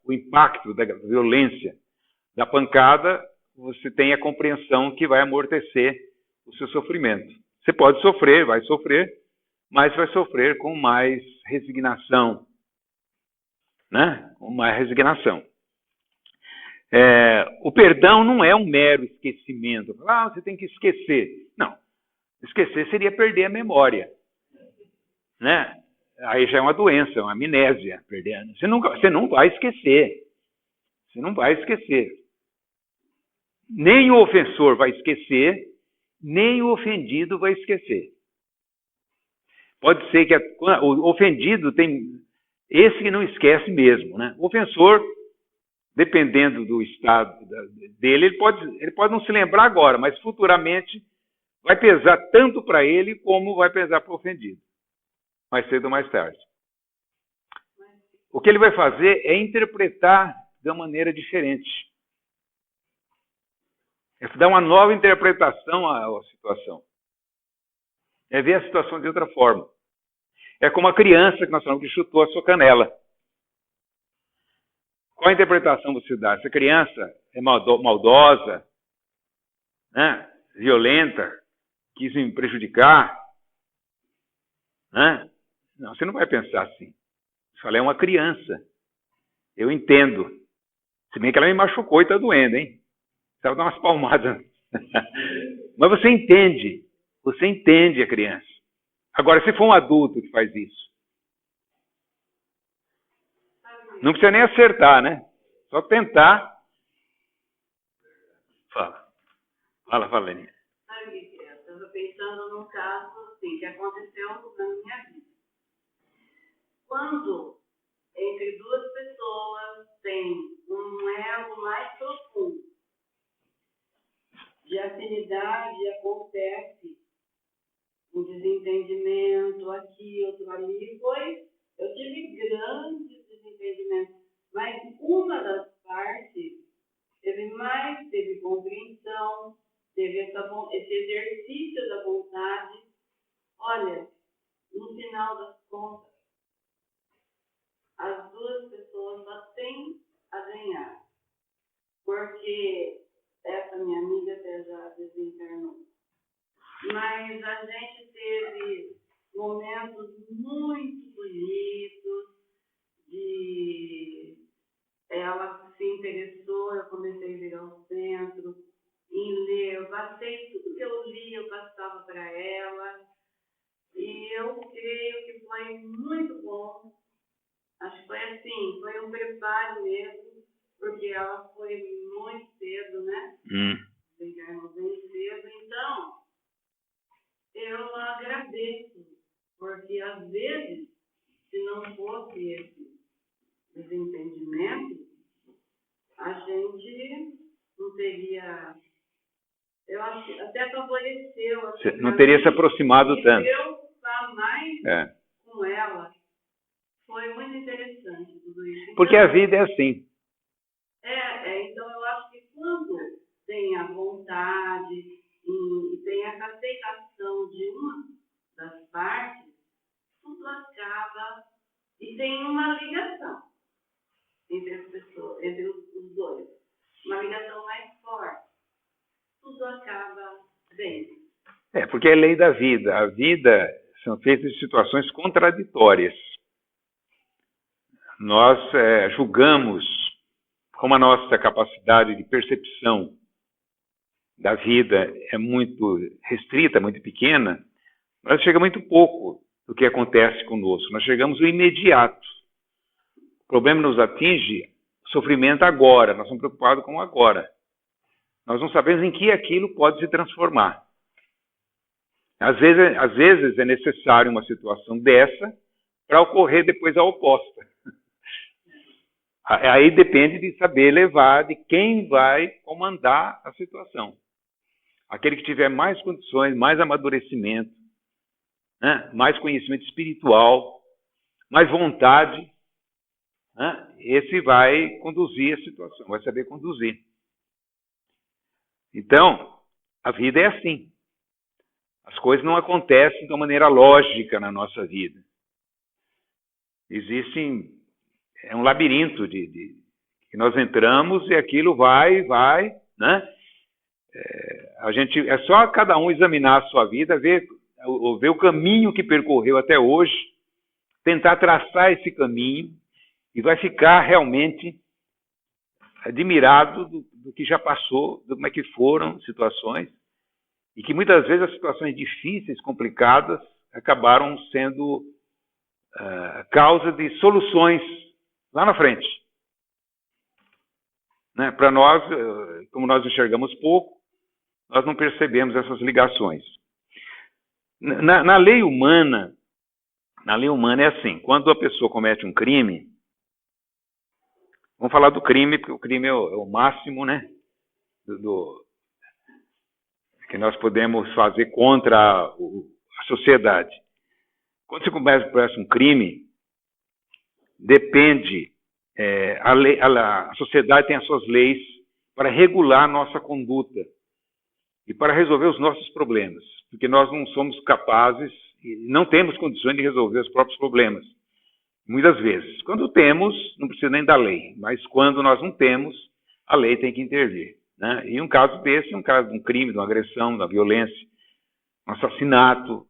o impacto da violência da pancada, você tem a compreensão que vai amortecer o seu sofrimento. Você pode sofrer, vai sofrer, mas vai sofrer com mais resignação, né? Com mais resignação. O perdão não é um mero esquecimento. Você tem que esquecer. Não. Esquecer seria perder a memória. Né? Aí já é uma doença, uma amnésia. Você não vai esquecer. Você não vai esquecer. Nem o ofensor vai esquecer, nem o ofendido vai esquecer. Pode ser que o ofendido tem esse que não esquece mesmo. Né? O ofensor, dependendo do estado dele, ele pode não se lembrar agora, mas futuramente vai pesar tanto para ele como vai pesar para o ofendido. Mais cedo ou mais tarde. O que ele vai fazer é interpretar de uma maneira diferente. É dar uma nova interpretação à situação. É ver a situação de outra forma. É como a criança que nós falamos que chutou a sua canela. Qual a interpretação você dá? Essa criança é maldosa, né? Violenta, quis me prejudicar, né? Não, você não vai pensar assim. Você fala, é uma criança. Eu entendo. Se bem que ela me machucou e está doendo, hein? Precisava dar umas palmadas. Mas você entende. Você entende a criança. Agora, se for um adulto que faz isso, não precisa nem acertar, né? Só tentar. Fala, Leninha. Sabe o que é? Eu estava pensando num caso assim, que aconteceu na minha vida. Quando entre duas pessoas tem um elo mais profundo de afinidade, acontece um desentendimento aqui, outro ali, eu tive grandes desentendimentos, mas uma das partes teve compreensão, teve esse exercício da vontade. Olha, no final das contas, as duas pessoas só têm a ganhar, porque essa minha amiga até já desencarnou. Mas a gente teve momentos muito bonitos, ela se interessou, eu comecei a vir ao centro, em ler, eu passei tudo que eu li, eu creio que foi muito bom. Acho que foi assim, foi um preparo mesmo, porque ela foi muito cedo, né? Desencarnou bem cedo. Então, eu agradeço, porque às vezes, se não fosse esse desentendimento, a gente não teria... Eu acho que até favoreceu. Você não teria se aproximado tanto. Eu preocupar mais com ela. Foi muito interessante tudo isso. Então, porque a vida é assim. Então eu acho que quando tem a vontade e tem essa aceitação de uma das partes, tudo acaba e tem uma ligação entre as pessoas, entre os dois. Uma ligação mais forte. Tudo acaba bem. Porque é lei da vida. A vida são feitas de situações contraditórias. Nós julgamos, como a nossa capacidade de percepção da vida é muito restrita, muito pequena, nós chegamos muito pouco do que acontece conosco. Nós chegamos ao imediato. O problema nos atinge o sofrimento agora. Nós estamos preocupados com o agora. Nós não sabemos em que aquilo pode se transformar. Às vezes é necessário uma situação dessa para ocorrer depois a oposta. Aí depende de saber levar, de quem vai comandar a situação. Aquele que tiver mais condições, mais amadurecimento, né? Mais conhecimento espiritual, mais vontade, né? Esse vai conduzir a situação, vai saber conduzir. Então, a vida é assim. As coisas não acontecem de uma maneira lógica na nossa vida. É um labirinto que nós entramos e aquilo vai, né? É só cada um examinar a sua vida, ver o caminho que percorreu até hoje, tentar traçar esse caminho e vai ficar realmente admirado do que já passou, de como é que foram situações, e que muitas vezes as situações difíceis, complicadas, acabaram sendo causa de soluções lá na frente. Né? Para nós, como nós enxergamos pouco, nós não percebemos essas ligações. Na lei humana é assim, quando a pessoa comete um crime, vamos falar do crime, porque o crime é o máximo, né, que nós podemos fazer contra a sociedade. Quando você comete um crime, depende, a sociedade tem as suas leis para regular a nossa conduta e para resolver os nossos problemas, porque nós não somos capazes, não temos condições de resolver os próprios problemas. Muitas vezes. Quando temos, não precisa nem da lei, mas quando nós não temos, a lei tem que intervir. Né? E um caso desse, um caso de um crime, de uma agressão, de uma violência, um assassinato,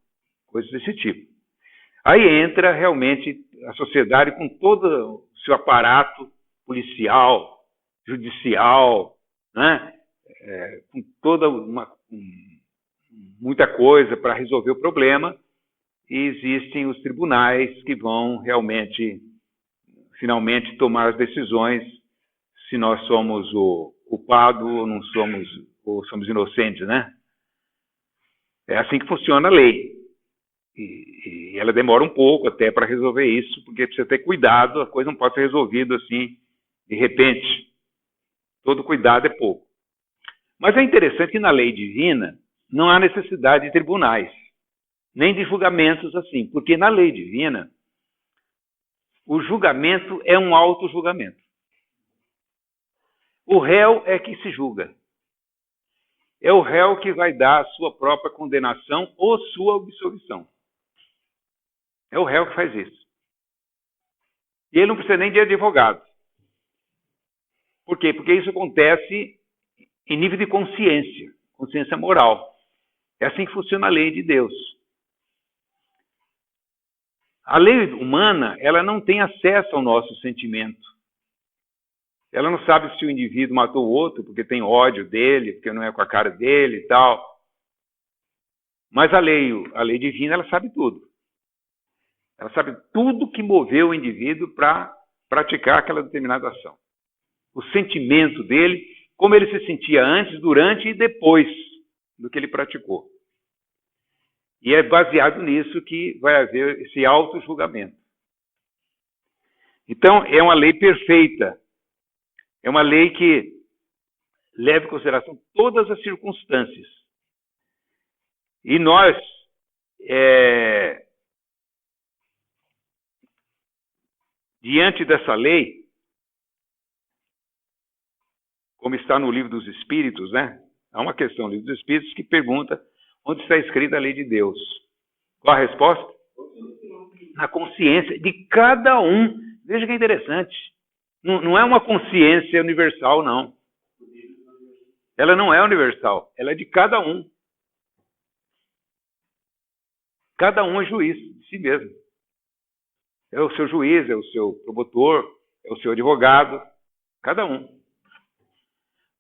coisas desse tipo. Aí entra realmente a sociedade com todo o seu aparato policial, judicial, né? Com toda muita coisa para resolver o problema, e existem os tribunais que vão realmente, finalmente, tomar as decisões se nós somos o culpado ou não somos, ou somos inocentes, né? É assim que funciona a lei. E ela demora um pouco até para resolver isso, porque precisa ter cuidado, a coisa não pode ser resolvida assim, de repente. Todo cuidado é pouco. Mas é interessante que na lei divina não há necessidade de tribunais, nem de julgamentos assim, porque na lei divina o julgamento é um auto-julgamento. O réu é que se julga. É o réu que vai dar a sua própria condenação ou sua absolvição. É o réu que faz isso. E ele não precisa nem de advogado. Por quê? Porque isso acontece em nível de consciência, consciência moral. É assim que funciona a lei de Deus. A lei humana, ela não tem acesso ao nosso sentimento. Ela não sabe se o indivíduo matou o outro porque tem ódio dele, porque não é com a cara dele e tal. Mas a lei divina, ela sabe tudo. Ela sabe tudo que moveu o indivíduo para praticar aquela determinada ação. O sentimento dele, como ele se sentia antes, durante e depois do que ele praticou. E é baseado nisso que vai haver esse auto-julgamento. Então, é uma lei perfeita. É uma lei que leva em consideração todas as circunstâncias. E nós, diante dessa lei, como está no Livro dos Espíritos, né? Há uma questão no Livro dos Espíritos que pergunta onde está escrita a lei de Deus. Qual a resposta? Na consciência de cada um. Veja que é interessante. Não é uma consciência universal, não. Ela não é universal. Ela é de cada um. Cada um é juiz de si mesmo. É o seu juiz, é o seu promotor, é o seu advogado. Cada um.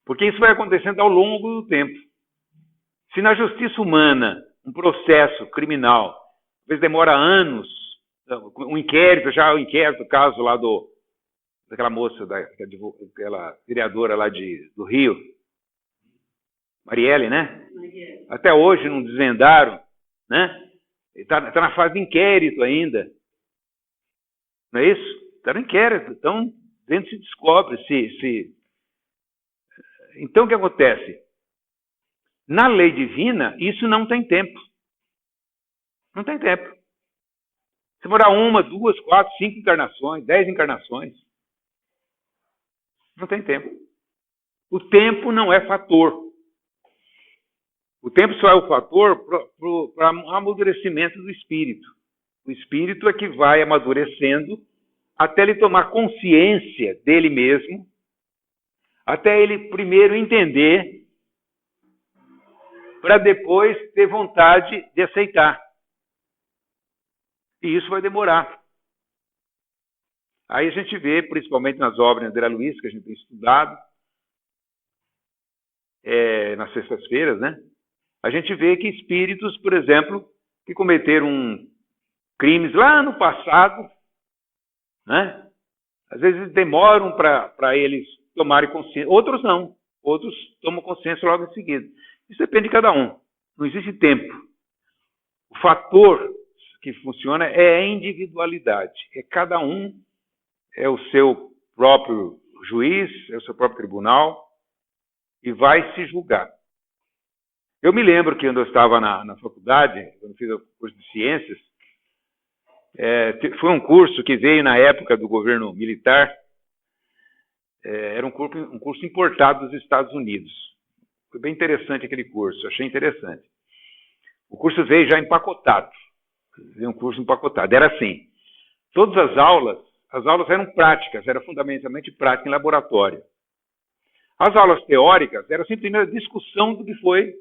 Porque isso vai acontecendo ao longo do tempo. Se na justiça humana, um processo criminal, às vezes demora anos, um inquérito, o caso lá daquela moça, daquela vereadora lá do Rio, Marielle, né? Até hoje não desvendaram, né? Está na fase de inquérito ainda. Não é isso? Está no inquérito. Então, dentro se descobre se... Então, o que acontece? Na lei divina, isso não tem tempo. Não tem tempo. Se demorar 1, 2, 4, 5 encarnações, 10 encarnações, não tem tempo. O tempo não é fator. O tempo só é o fator para o amadurecimento do espírito. O espírito é que vai amadurecendo até ele tomar consciência dele mesmo, até ele primeiro entender, para depois ter vontade de aceitar. E isso vai demorar. Aí a gente vê, principalmente nas obras de André Luiz, que a gente tem estudado, nas sextas-feiras, né? A gente vê que espíritos, por exemplo, que cometeram crimes lá no passado, né? Às vezes demoram para eles tomarem consciência. Outros não. Outros tomam consciência logo em seguida. Isso depende de cada um. Não existe tempo. O fator que funciona é a individualidade. É cada um, é o seu próprio juiz, é o seu próprio tribunal, e vai se julgar. Eu me lembro que quando eu estava na faculdade, quando fiz o curso de ciências, foi um curso que veio na época do governo militar, era um curso importado dos Estados Unidos. Foi bem interessante aquele curso, achei interessante. O curso veio já empacotado. Veio um curso empacotado. Era assim, todas as aulas eram práticas, era fundamentalmente prática em laboratório. As aulas teóricas eram simplesmente a discussão do que foi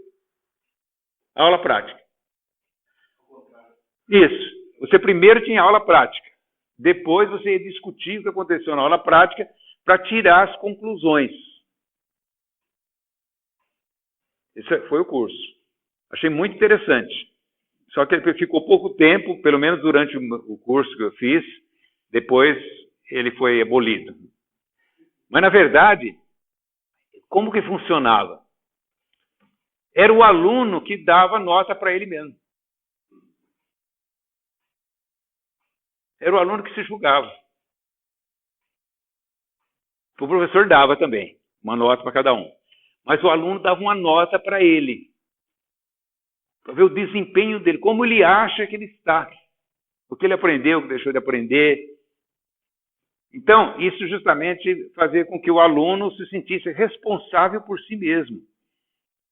a aula prática. Isso. Você primeiro tinha aula prática. Depois você ia discutir o que aconteceu na aula prática para tirar as conclusões. Esse foi o curso. Achei muito interessante. Só que ele ficou pouco tempo, pelo menos durante o curso que eu fiz, depois ele foi abolido. Mas, na verdade, como que funcionava? Era o aluno que dava nota para ele mesmo. Era o aluno que se julgava. O professor dava também uma nota para cada um. Mas o aluno dava uma nota para ele. Para ver o desempenho dele, como ele acha que ele está. O que ele aprendeu, o que deixou de aprender. Então, isso justamente fazia com que o aluno se sentisse responsável por si mesmo.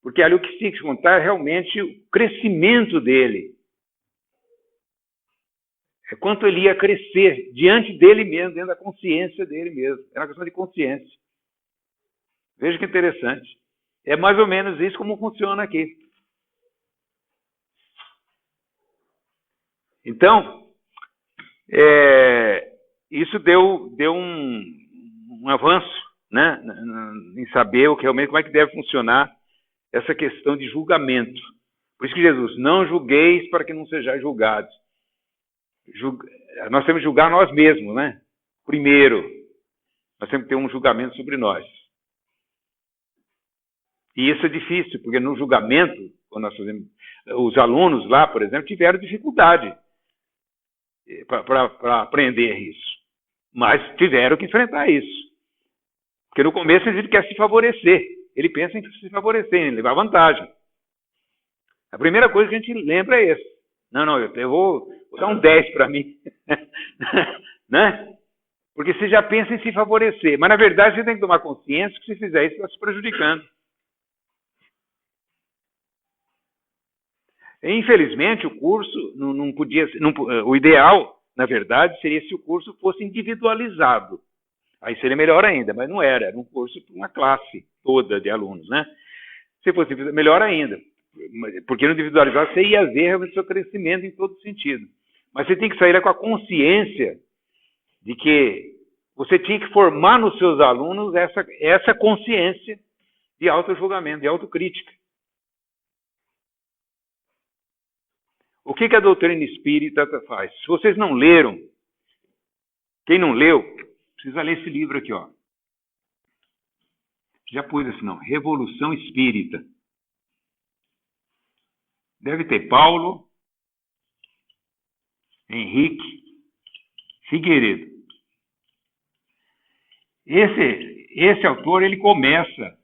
Porque ali o que tinha que contar é realmente o crescimento dele. É quanto ele ia crescer diante dele mesmo, dentro da consciência dele mesmo. É uma questão de consciência. Veja que interessante. É mais ou menos isso como funciona aqui. Então, isso deu um avanço, né, em saber realmente como é que deve funcionar essa questão de julgamento. Por isso que Jesus, não julgueis para que não sejais julgados. nós temos que julgar nós mesmos, né? Primeiro, nós temos que ter um julgamento sobre nós. E isso é difícil, porque no julgamento, quando nós fazemos, os alunos lá, por exemplo, tiveram dificuldade para aprender isso. Mas tiveram que enfrentar isso. Porque no começo ele quer se favorecer. Ele pensa em se favorecer, em levar vantagem. A primeira coisa que a gente lembra é essa. Não, eu vou dar um 10 para mim. Né? Porque você já pensa em se favorecer. Mas, na verdade, você tem que tomar consciência que se fizer isso, está se prejudicando. Infelizmente, o curso não podia... o ideal, na verdade, seria se o curso fosse individualizado. Aí seria melhor ainda, mas não era. Era um curso para uma classe toda de alunos, né? Se fosse melhor ainda. Porque no individualizado você ia ver o seu crescimento em todo sentido. Mas você tem que sair com a consciência de que você tinha que formar nos seus alunos essa consciência de auto-julgamento, de autocrítica. O que a doutrina espírita faz? Se vocês não leram, quem não leu, precisa ler esse livro aqui, ó. Já pus assim, não. Revolução Espírita. Deve ter Paulo Henrique Figueiredo. Esse autor, ele começa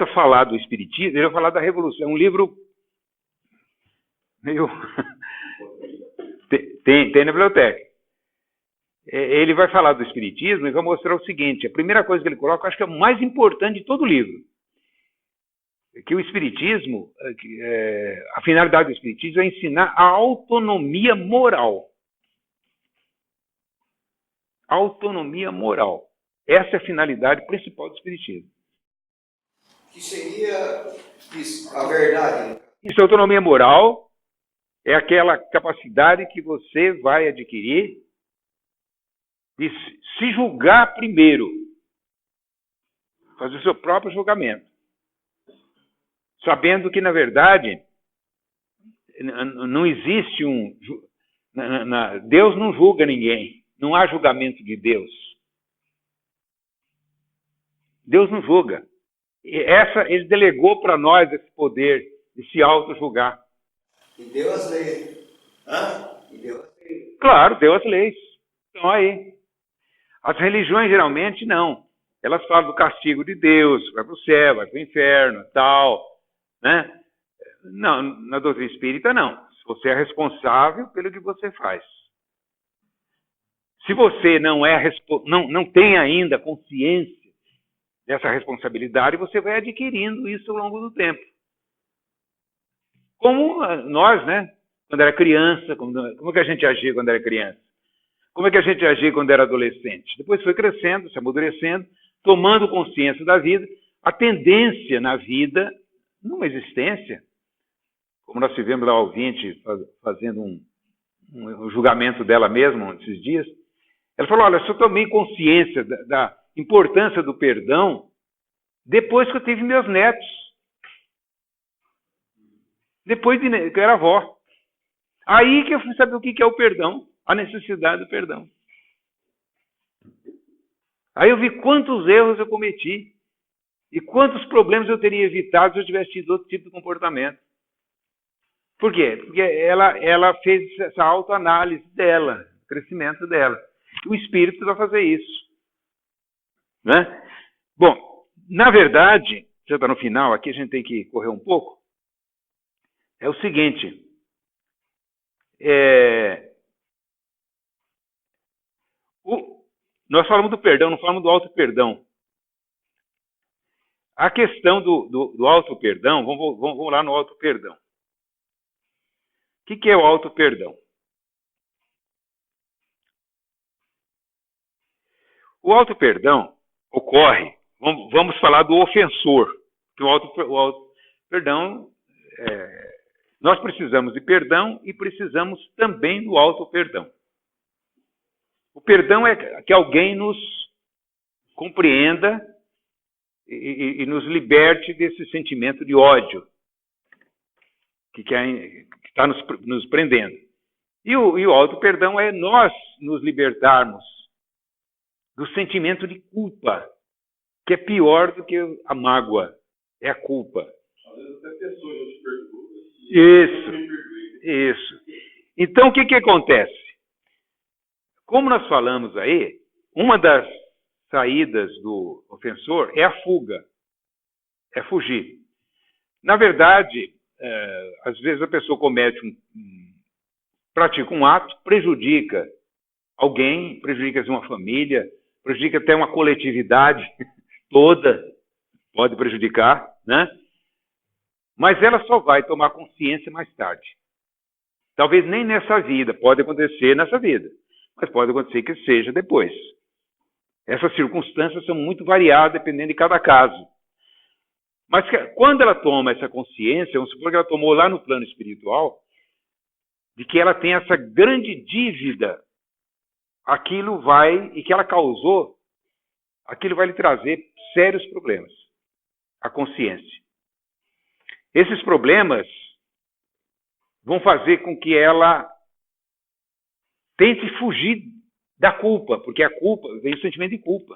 a falar do Espiritismo, ele vai falar da Revolução. É um livro meio... tem na biblioteca. Ele vai falar do Espiritismo e vai mostrar o seguinte, a primeira coisa que ele coloca, eu acho que é o mais importante de todo o livro, é que o Espiritismo, a finalidade do Espiritismo é ensinar a autonomia moral. Autonomia moral. Essa é a finalidade principal do Espiritismo. Que seria isso, a verdade. Isso, autonomia moral é aquela capacidade que você vai adquirir de se julgar primeiro. Fazer o seu próprio julgamento. Sabendo que, na verdade, não existe Deus não julga ninguém. Não há julgamento de Deus. Deus não julga. Ele delegou para nós esse poder de se auto-julgar. E deu as leis. E deu as leis. Claro, deu as leis. Então aí. As religiões geralmente não. Elas falam do castigo de Deus, vai para o céu, vai para o inferno, tal. Né? Não, na doutrina espírita não. Você é responsável pelo que você faz. Se você não tem ainda consciência dessa responsabilidade, você vai adquirindo isso ao longo do tempo. Como nós, né? Quando era criança, como que a gente agia quando era criança? Como é que a gente agia quando era adolescente? Depois foi crescendo, se amadurecendo, tomando consciência da vida, a tendência na vida, numa existência, como nós tivemos lá o ouvinte fazendo um julgamento dela mesma esses dias, ela falou, olha, eu tomei consciência da importância do perdão depois que eu tive meus netos. Depois que eu era avó. Aí que eu fui saber o que é o perdão, a necessidade do perdão. Aí eu vi quantos erros eu cometi e quantos problemas eu teria evitado se eu tivesse tido outro tipo de comportamento. Por quê? Porque ela fez essa autoanálise dela, o crescimento dela. O espírito vai fazer isso. Né? Bom, na verdade, já está no final, aqui a gente tem que correr um pouco. É o seguinte, nós falamos do perdão, não falamos do auto-perdão. A questão do auto-perdão, vamos lá no auto-perdão. O que é o auto-perdão? O auto-perdão ocorre, vamos falar do ofensor, que o auto-perdão, nós precisamos de perdão e precisamos também do auto-perdão. O perdão é que alguém nos compreenda e nos liberte desse sentimento de ódio que está nos prendendo. E o auto-perdão é nós nos libertarmos do sentimento de culpa, que é pior do que a mágoa, é a culpa. Às vezes até pessoas não te perdoam. Isso. Então, o que acontece? Como nós falamos aí, uma das saídas do ofensor é a fuga, é fugir. Na verdade, às vezes a pessoa pratica um ato, prejudica alguém, prejudica uma família, prejudica até uma coletividade toda, pode prejudicar, né? Mas ela só vai tomar consciência mais tarde. Talvez nem nessa vida, pode acontecer nessa vida, mas pode acontecer que seja depois. Essas circunstâncias são muito variadas, dependendo de cada caso. Mas quando ela toma essa consciência, vamos supor que ela tomou lá no plano espiritual, de que ela tem essa grande dívida, aquilo e que ela causou, aquilo vai lhe trazer sérios problemas, a consciência. Esses problemas vão fazer com que ela tente fugir da culpa, porque a culpa vem o sentimento de culpa.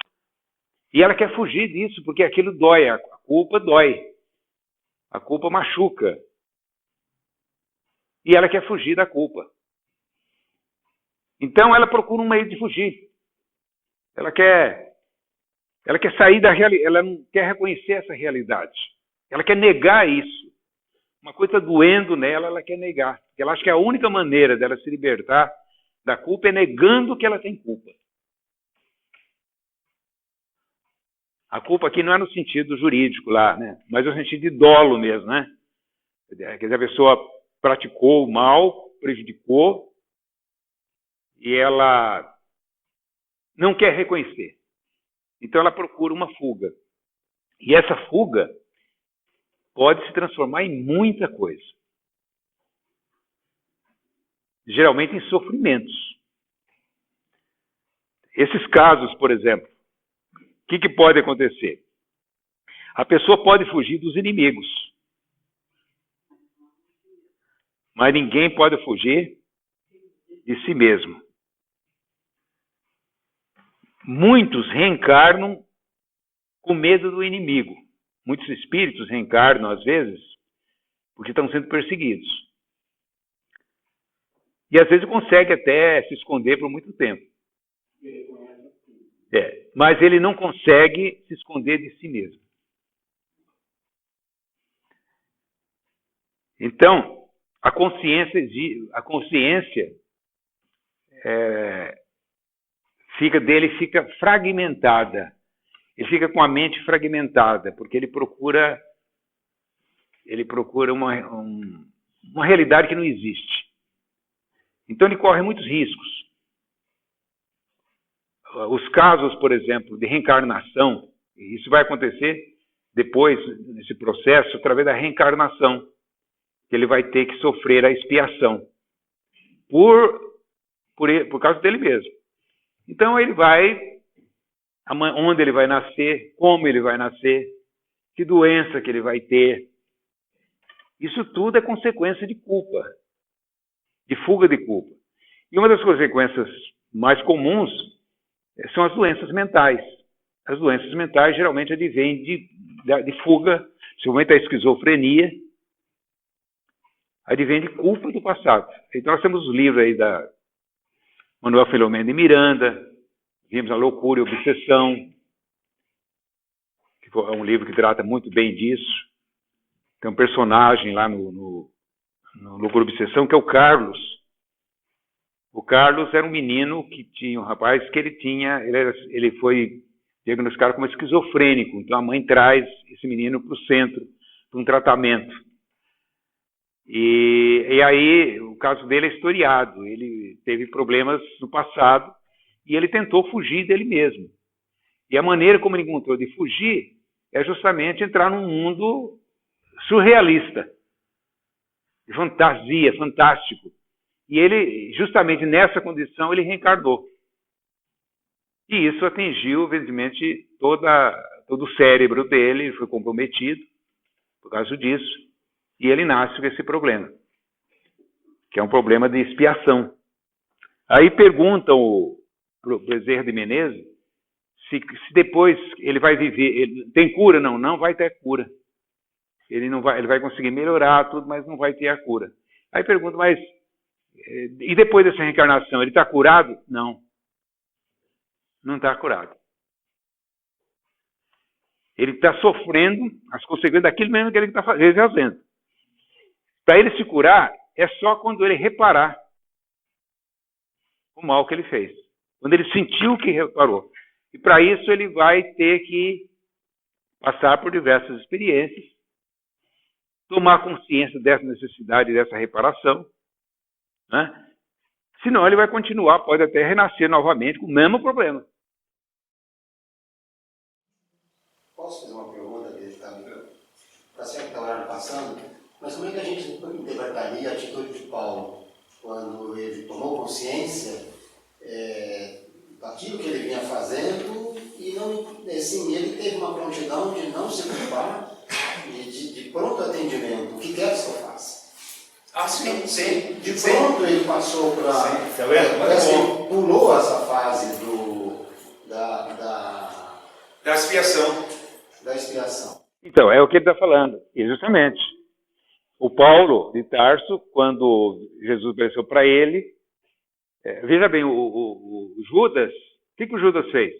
E ela quer fugir disso, porque aquilo dói, a culpa dói. A culpa machuca. E ela quer fugir da culpa. Então ela procura um meio de fugir. Ela quer sair da realidade, ela não quer reconhecer essa realidade. Ela quer negar isso. Uma coisa doendo nela, ela quer negar. Porque ela acha que a única maneira dela se libertar da culpa é negando que ela tem culpa. A culpa aqui não é no sentido jurídico lá, né? Mas no sentido de dolo mesmo, né? Quer dizer, a pessoa praticou o mal, prejudicou, e ela não quer reconhecer. Então ela procura uma fuga. E essa fuga pode se transformar em muita coisa. Geralmente em sofrimentos. Esses casos, por exemplo, o que pode acontecer? A pessoa pode fugir dos inimigos. Mas ninguém pode fugir de si mesmo. Muitos reencarnam com medo do inimigo. Muitos espíritos reencarnam, às vezes, porque estão sendo perseguidos. E às vezes consegue até se esconder por muito tempo. Mas ele não consegue se esconder de si mesmo. Então, a consciência fica fragmentada. Ele fica com a mente fragmentada, porque ele procura uma realidade que não existe. Então ele corre muitos riscos. Os casos, por exemplo, de reencarnação, isso vai acontecer depois, nesse processo, através da reencarnação, que ele vai ter que sofrer a expiação por causa dele mesmo. Então ele vai, onde ele vai nascer, como ele vai nascer, que doença que ele vai ter. Isso tudo é consequência de culpa, de fuga de culpa. E uma das consequências mais comuns são as doenças mentais. As doenças mentais geralmente advêm de fuga, principalmente a esquizofrenia, advém de culpa do passado. Então nós temos os livros aí da Manuel Filomeno de Miranda, vimos A Loucura e a Obsessão, que é um livro que trata muito bem disso. Tem um personagem lá no Loucura e Obsessão, que é o Carlos. O Carlos era um menino que tinha, um rapaz que ele foi diagnosticado como esquizofrênico. Então a mãe traz esse menino para o centro, para um tratamento. E aí o caso dele é historiado. Ele teve problemas no passado e ele tentou fugir dele mesmo. E a maneira como ele encontrou de fugir é justamente entrar num mundo surrealista, de fantasia, fantástico. E ele, justamente nessa condição, ele reencarnou. E isso atingiu, evidentemente, todo o cérebro dele, foi comprometido por causa disso, e ele nasce com esse problema. que é um problema de expiação. Aí perguntam para o Bezerra de Menezes se depois ele vai viver, tem cura? Não, não vai ter cura. Ele vai conseguir melhorar tudo, mas não vai ter a cura. Aí pergunta, mas e depois dessa reencarnação, ele está curado? Não. Não está curado. Ele está sofrendo as consequências daquilo mesmo que ele está fazendo. Para ele se curar, é só quando ele reparar o mal que ele fez. Quando ele sentiu que reparou. E para isso ele vai ter que passar por diversas experiências, tomar consciência dessa necessidade, dessa reparação, né? Senão ele vai continuar, pode até renascer novamente com o mesmo problema. Posso fazer uma pergunta dele, tá? Está certo que está o horário passando, mas como é que a gente interpretaria a atitude de Paulo quando ele tomou consciência daquilo que ele vinha fazendo e não, assim, ele teve uma prontidão de não se culpar e de pronto atendimento. O que queres que eu faça? Ah, sim, sim. De pronto ele passou para... Tá vendo? Parece que pulou essa fase Da expiação. da expiação. Então, é o que ele está falando, e justamente. O Paulo de Tarso, quando Jesus apareceu para ele, veja bem, o Judas, o que o Judas fez?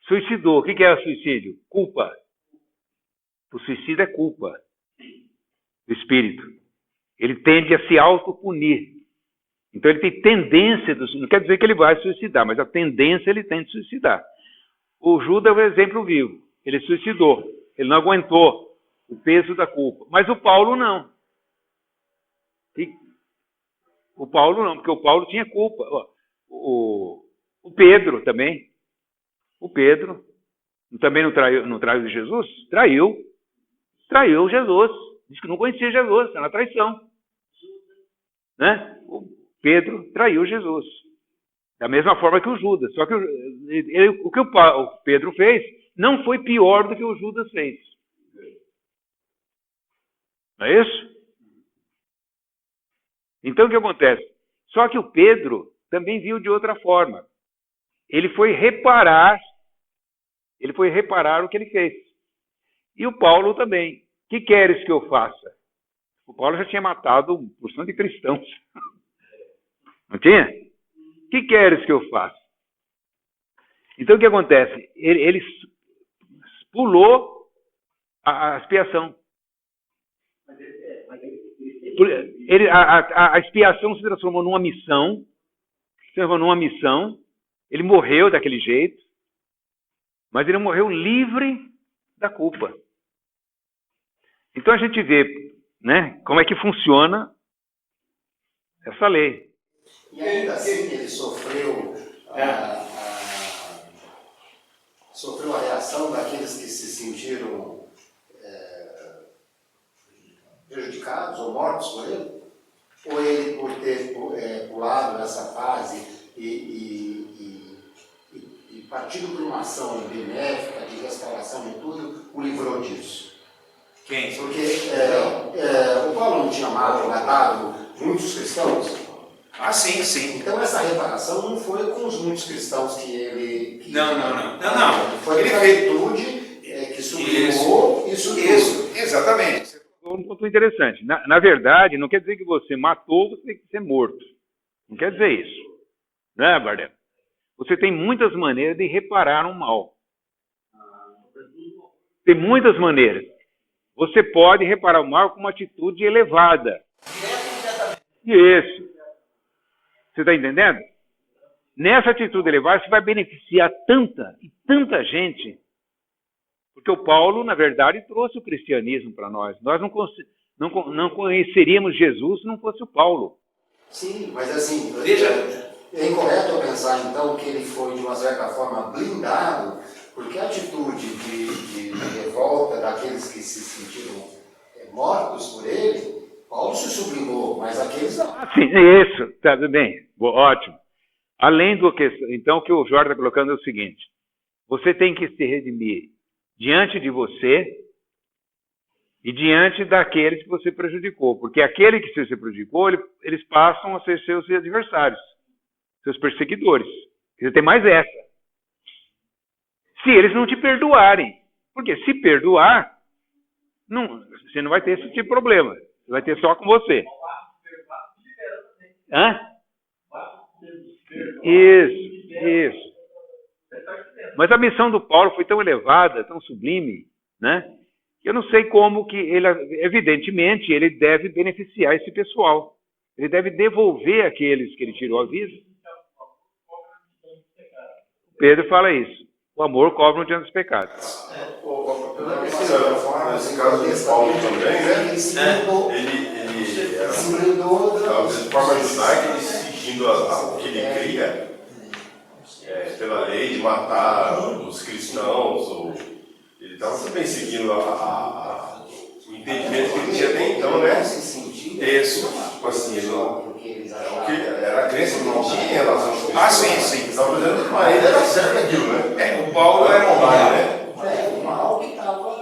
Suicidou. O que é suicídio? Culpa. O suicídio é culpa do espírito. Ele tende a se autopunir. Então ele tem tendência, não quer dizer que ele vai suicidar, mas a tendência ele tem de suicidar. O Judas é um exemplo vivo. Ele suicidou. Ele não aguentou o peso da culpa. Mas o Paulo não. O Paulo não, porque o Paulo tinha culpa. O Pedro também. O Pedro também não traiu Jesus? Traiu. Traiu Jesus. Diz que não conhecia Jesus, está na traição. Né? O Pedro traiu Jesus. Da mesma forma que o Judas. Só que o que o Pedro fez não foi pior do que o Judas fez. Não é isso? Então o que acontece? Só que o Pedro também viu de outra forma. Ele foi reparar o que ele fez. E o Paulo também. O que queres que eu faça? O Paulo já tinha matado uma porção de cristãos. Não tinha? O que queres que eu faça? Então o que acontece? Ele pulou a expiação. A expiação se transformou numa missão. Ele morreu daquele jeito. Mas ele morreu livre da culpa. Então a gente vê, né, como é que funciona essa lei. E ainda assim ele sofreu a reação daqueles que se sentiram prejudicados ou mortos por ele? Ou ele, por ter pulado essa fase e partido por uma ação benéfica, de restauração e tudo, o livrou disso? Quem? Porque o Paulo não tinha matado muitos cristãos? Ah, sim, sim. Então essa reparação não foi com os muitos cristãos que ele... Não. Foi Ele a atitude que sublimou isso tudo. Isso, exatamente. Um ponto interessante. Na verdade, não quer dizer que você matou, você tem que ser morto. Não quer dizer isso. Né, Bardem? Você tem muitas maneiras de reparar um mal. Tem muitas maneiras. Você pode reparar o mal com uma atitude elevada. Isso. Você está entendendo? Nessa atitude elevada, você vai beneficiar tanta gente. Porque o Paulo, na verdade, trouxe o cristianismo para nós. Nós não conheceríamos Jesus se não fosse o Paulo. Sim, mas assim, Veja. É incorreto eu pensar então que ele foi, de uma certa forma, blindado, porque a atitude de revolta daqueles que se sentiram mortos por ele, Paulo se sublimou, mas aqueles não. Sim, isso, tá tudo bem, ótimo. Além do que, então, o que o Jorge está colocando é o seguinte: você tem que se redimir diante de você e diante daqueles que você prejudicou. Porque aquele que você prejudicou, eles passam a ser seus adversários, seus perseguidores. Você tem mais essa. Se eles não te perdoarem. Porque se perdoar, você não vai ter esse tipo de problema. Você vai ter só com você. Hã? Isso. Mas a missão do Paulo foi tão elevada, tão sublime, né? Eu não sei como que ele, evidentemente, ele deve beneficiar esse pessoal. Ele deve devolver aqueles que ele tirou a vida. Pedro fala isso. O amor cobre diante dos pecados. Nesse caso de Paulo também, né? Ele era de forma judaica, ele seguindo o que ele cria, pela lei de matar os cristãos, ele estava também seguindo o entendimento que ele tinha até então, né? Isso, tipo assim, era a crença que não tinha em relação aos cristãos. Sim. Então, por exemplo, para ele era certo aquilo, né? O Paulo era um mal, né? O mal que estava.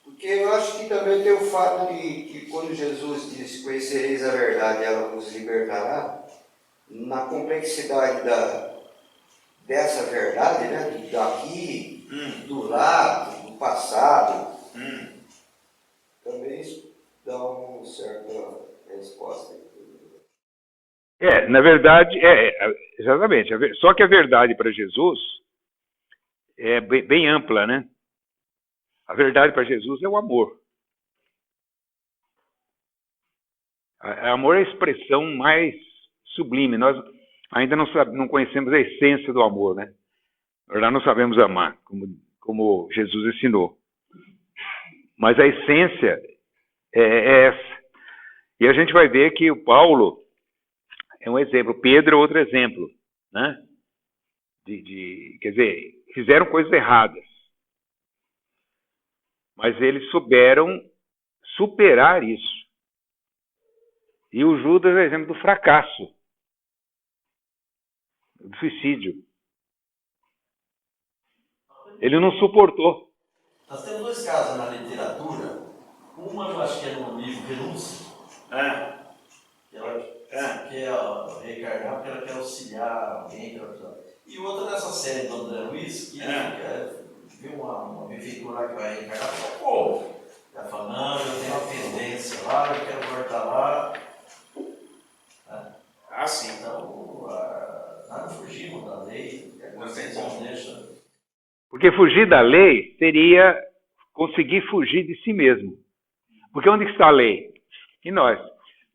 Porque eu acho que também tem o fato de que quando Jesus disse: "Conhecereis a verdade, ela vos libertará", na complexidade dessa verdade, né? Daqui, do lado, do passado, também isso dá uma certa resposta. Na verdade, exatamente. Só que a verdade para Jesus é bem ampla, né? A verdade para Jesus é o amor. Amor é a expressão mais sublime. Nós ainda não conhecemos a essência do amor, né? Na verdade, não sabemos amar, como Jesus ensinou. Mas a essência é essa. E a gente vai ver que o Paulo é um exemplo, Pedro é outro exemplo, né? Quer dizer, fizeram coisas erradas, mas eles souberam superar isso. E o Judas é exemplo do fracasso, do suicídio. Ele não suportou. Nós temos dois casos na literatura. Uma eu acho que é no livro Renúncia. Que é o reencarnar porque ela quer auxiliar alguém. E outra nessa série do André Luiz, que viu uma benfeitura lá que vai reencarnar e fala: "Pô, ela fala, não, eu tenho uma pendência lá, eu quero voltar lá." Sim. Então, nada fugimos da lei, não deixa. Porque fugir da lei seria conseguir fugir de si mesmo. Porque onde está a lei? Em nós.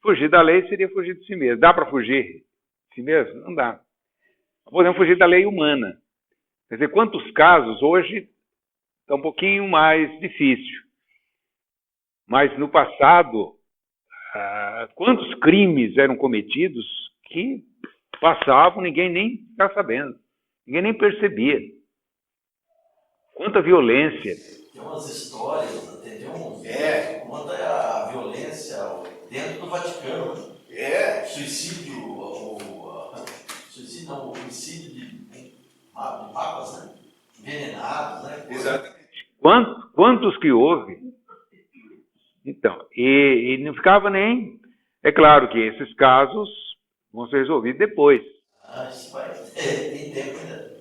Fugir da lei seria fugir de si mesmo. Dá para fugir de si mesmo? Não dá. Podemos fugir da lei humana. Quer dizer, quantos casos hoje está um pouquinho mais difícil. Mas no passado, quantos crimes eram cometidos que passavam, ninguém nem está sabendo. Ninguém nem percebia. Quanta violência. Tem umas histórias, tem conta a violência dentro do Vaticano. Homicídio de papas, né? Envenenados, né? Exatamente. Quantos que houve? Então, e não ficava nem... É claro que esses casos vão ser resolvidos depois. Isso vai... tem tempo ainda.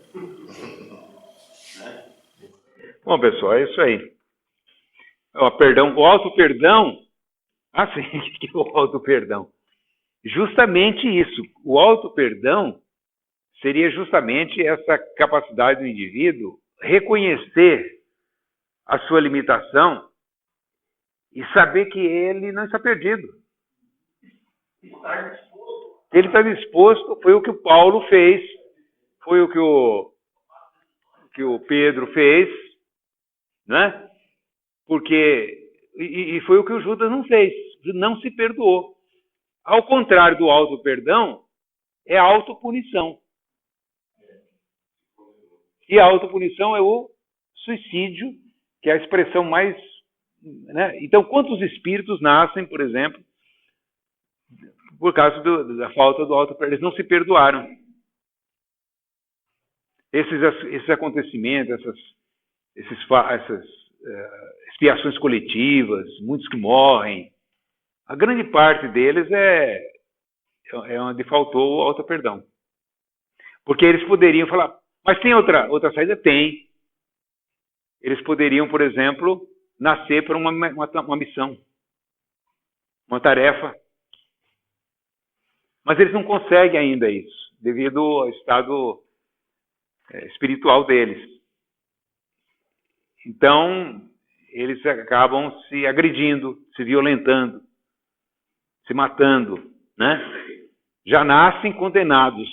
Bom, pessoal, é isso aí. O auto-perdão... sim, que é o auto-perdão. Justamente isso. O auto-perdão seria justamente essa capacidade do indivíduo reconhecer a sua limitação e saber que ele não está perdido. Ele está disposto, foi o que o Paulo fez, foi o que o Pedro fez, né? Porque, e foi o que o Judas não fez, não se perdoou. Ao contrário do auto-perdão, é a autopunição. E a autopunição é o suicídio, que é a expressão mais... Né? Então, quantos espíritos nascem, por exemplo, por causa da falta do auto-perdão? Eles não se perdoaram. Esses acontecimentos, expiações coletivas, muitos que morrem. A grande parte deles é onde faltou o auto-perdão. Porque eles poderiam falar, mas tem outra saída? Tem. Eles poderiam, por exemplo, nascer para uma missão, uma tarefa. Mas eles não conseguem ainda isso, devido ao estado espiritual deles. Então, eles acabam se agredindo, se violentando, se matando, né? Já nascem condenados.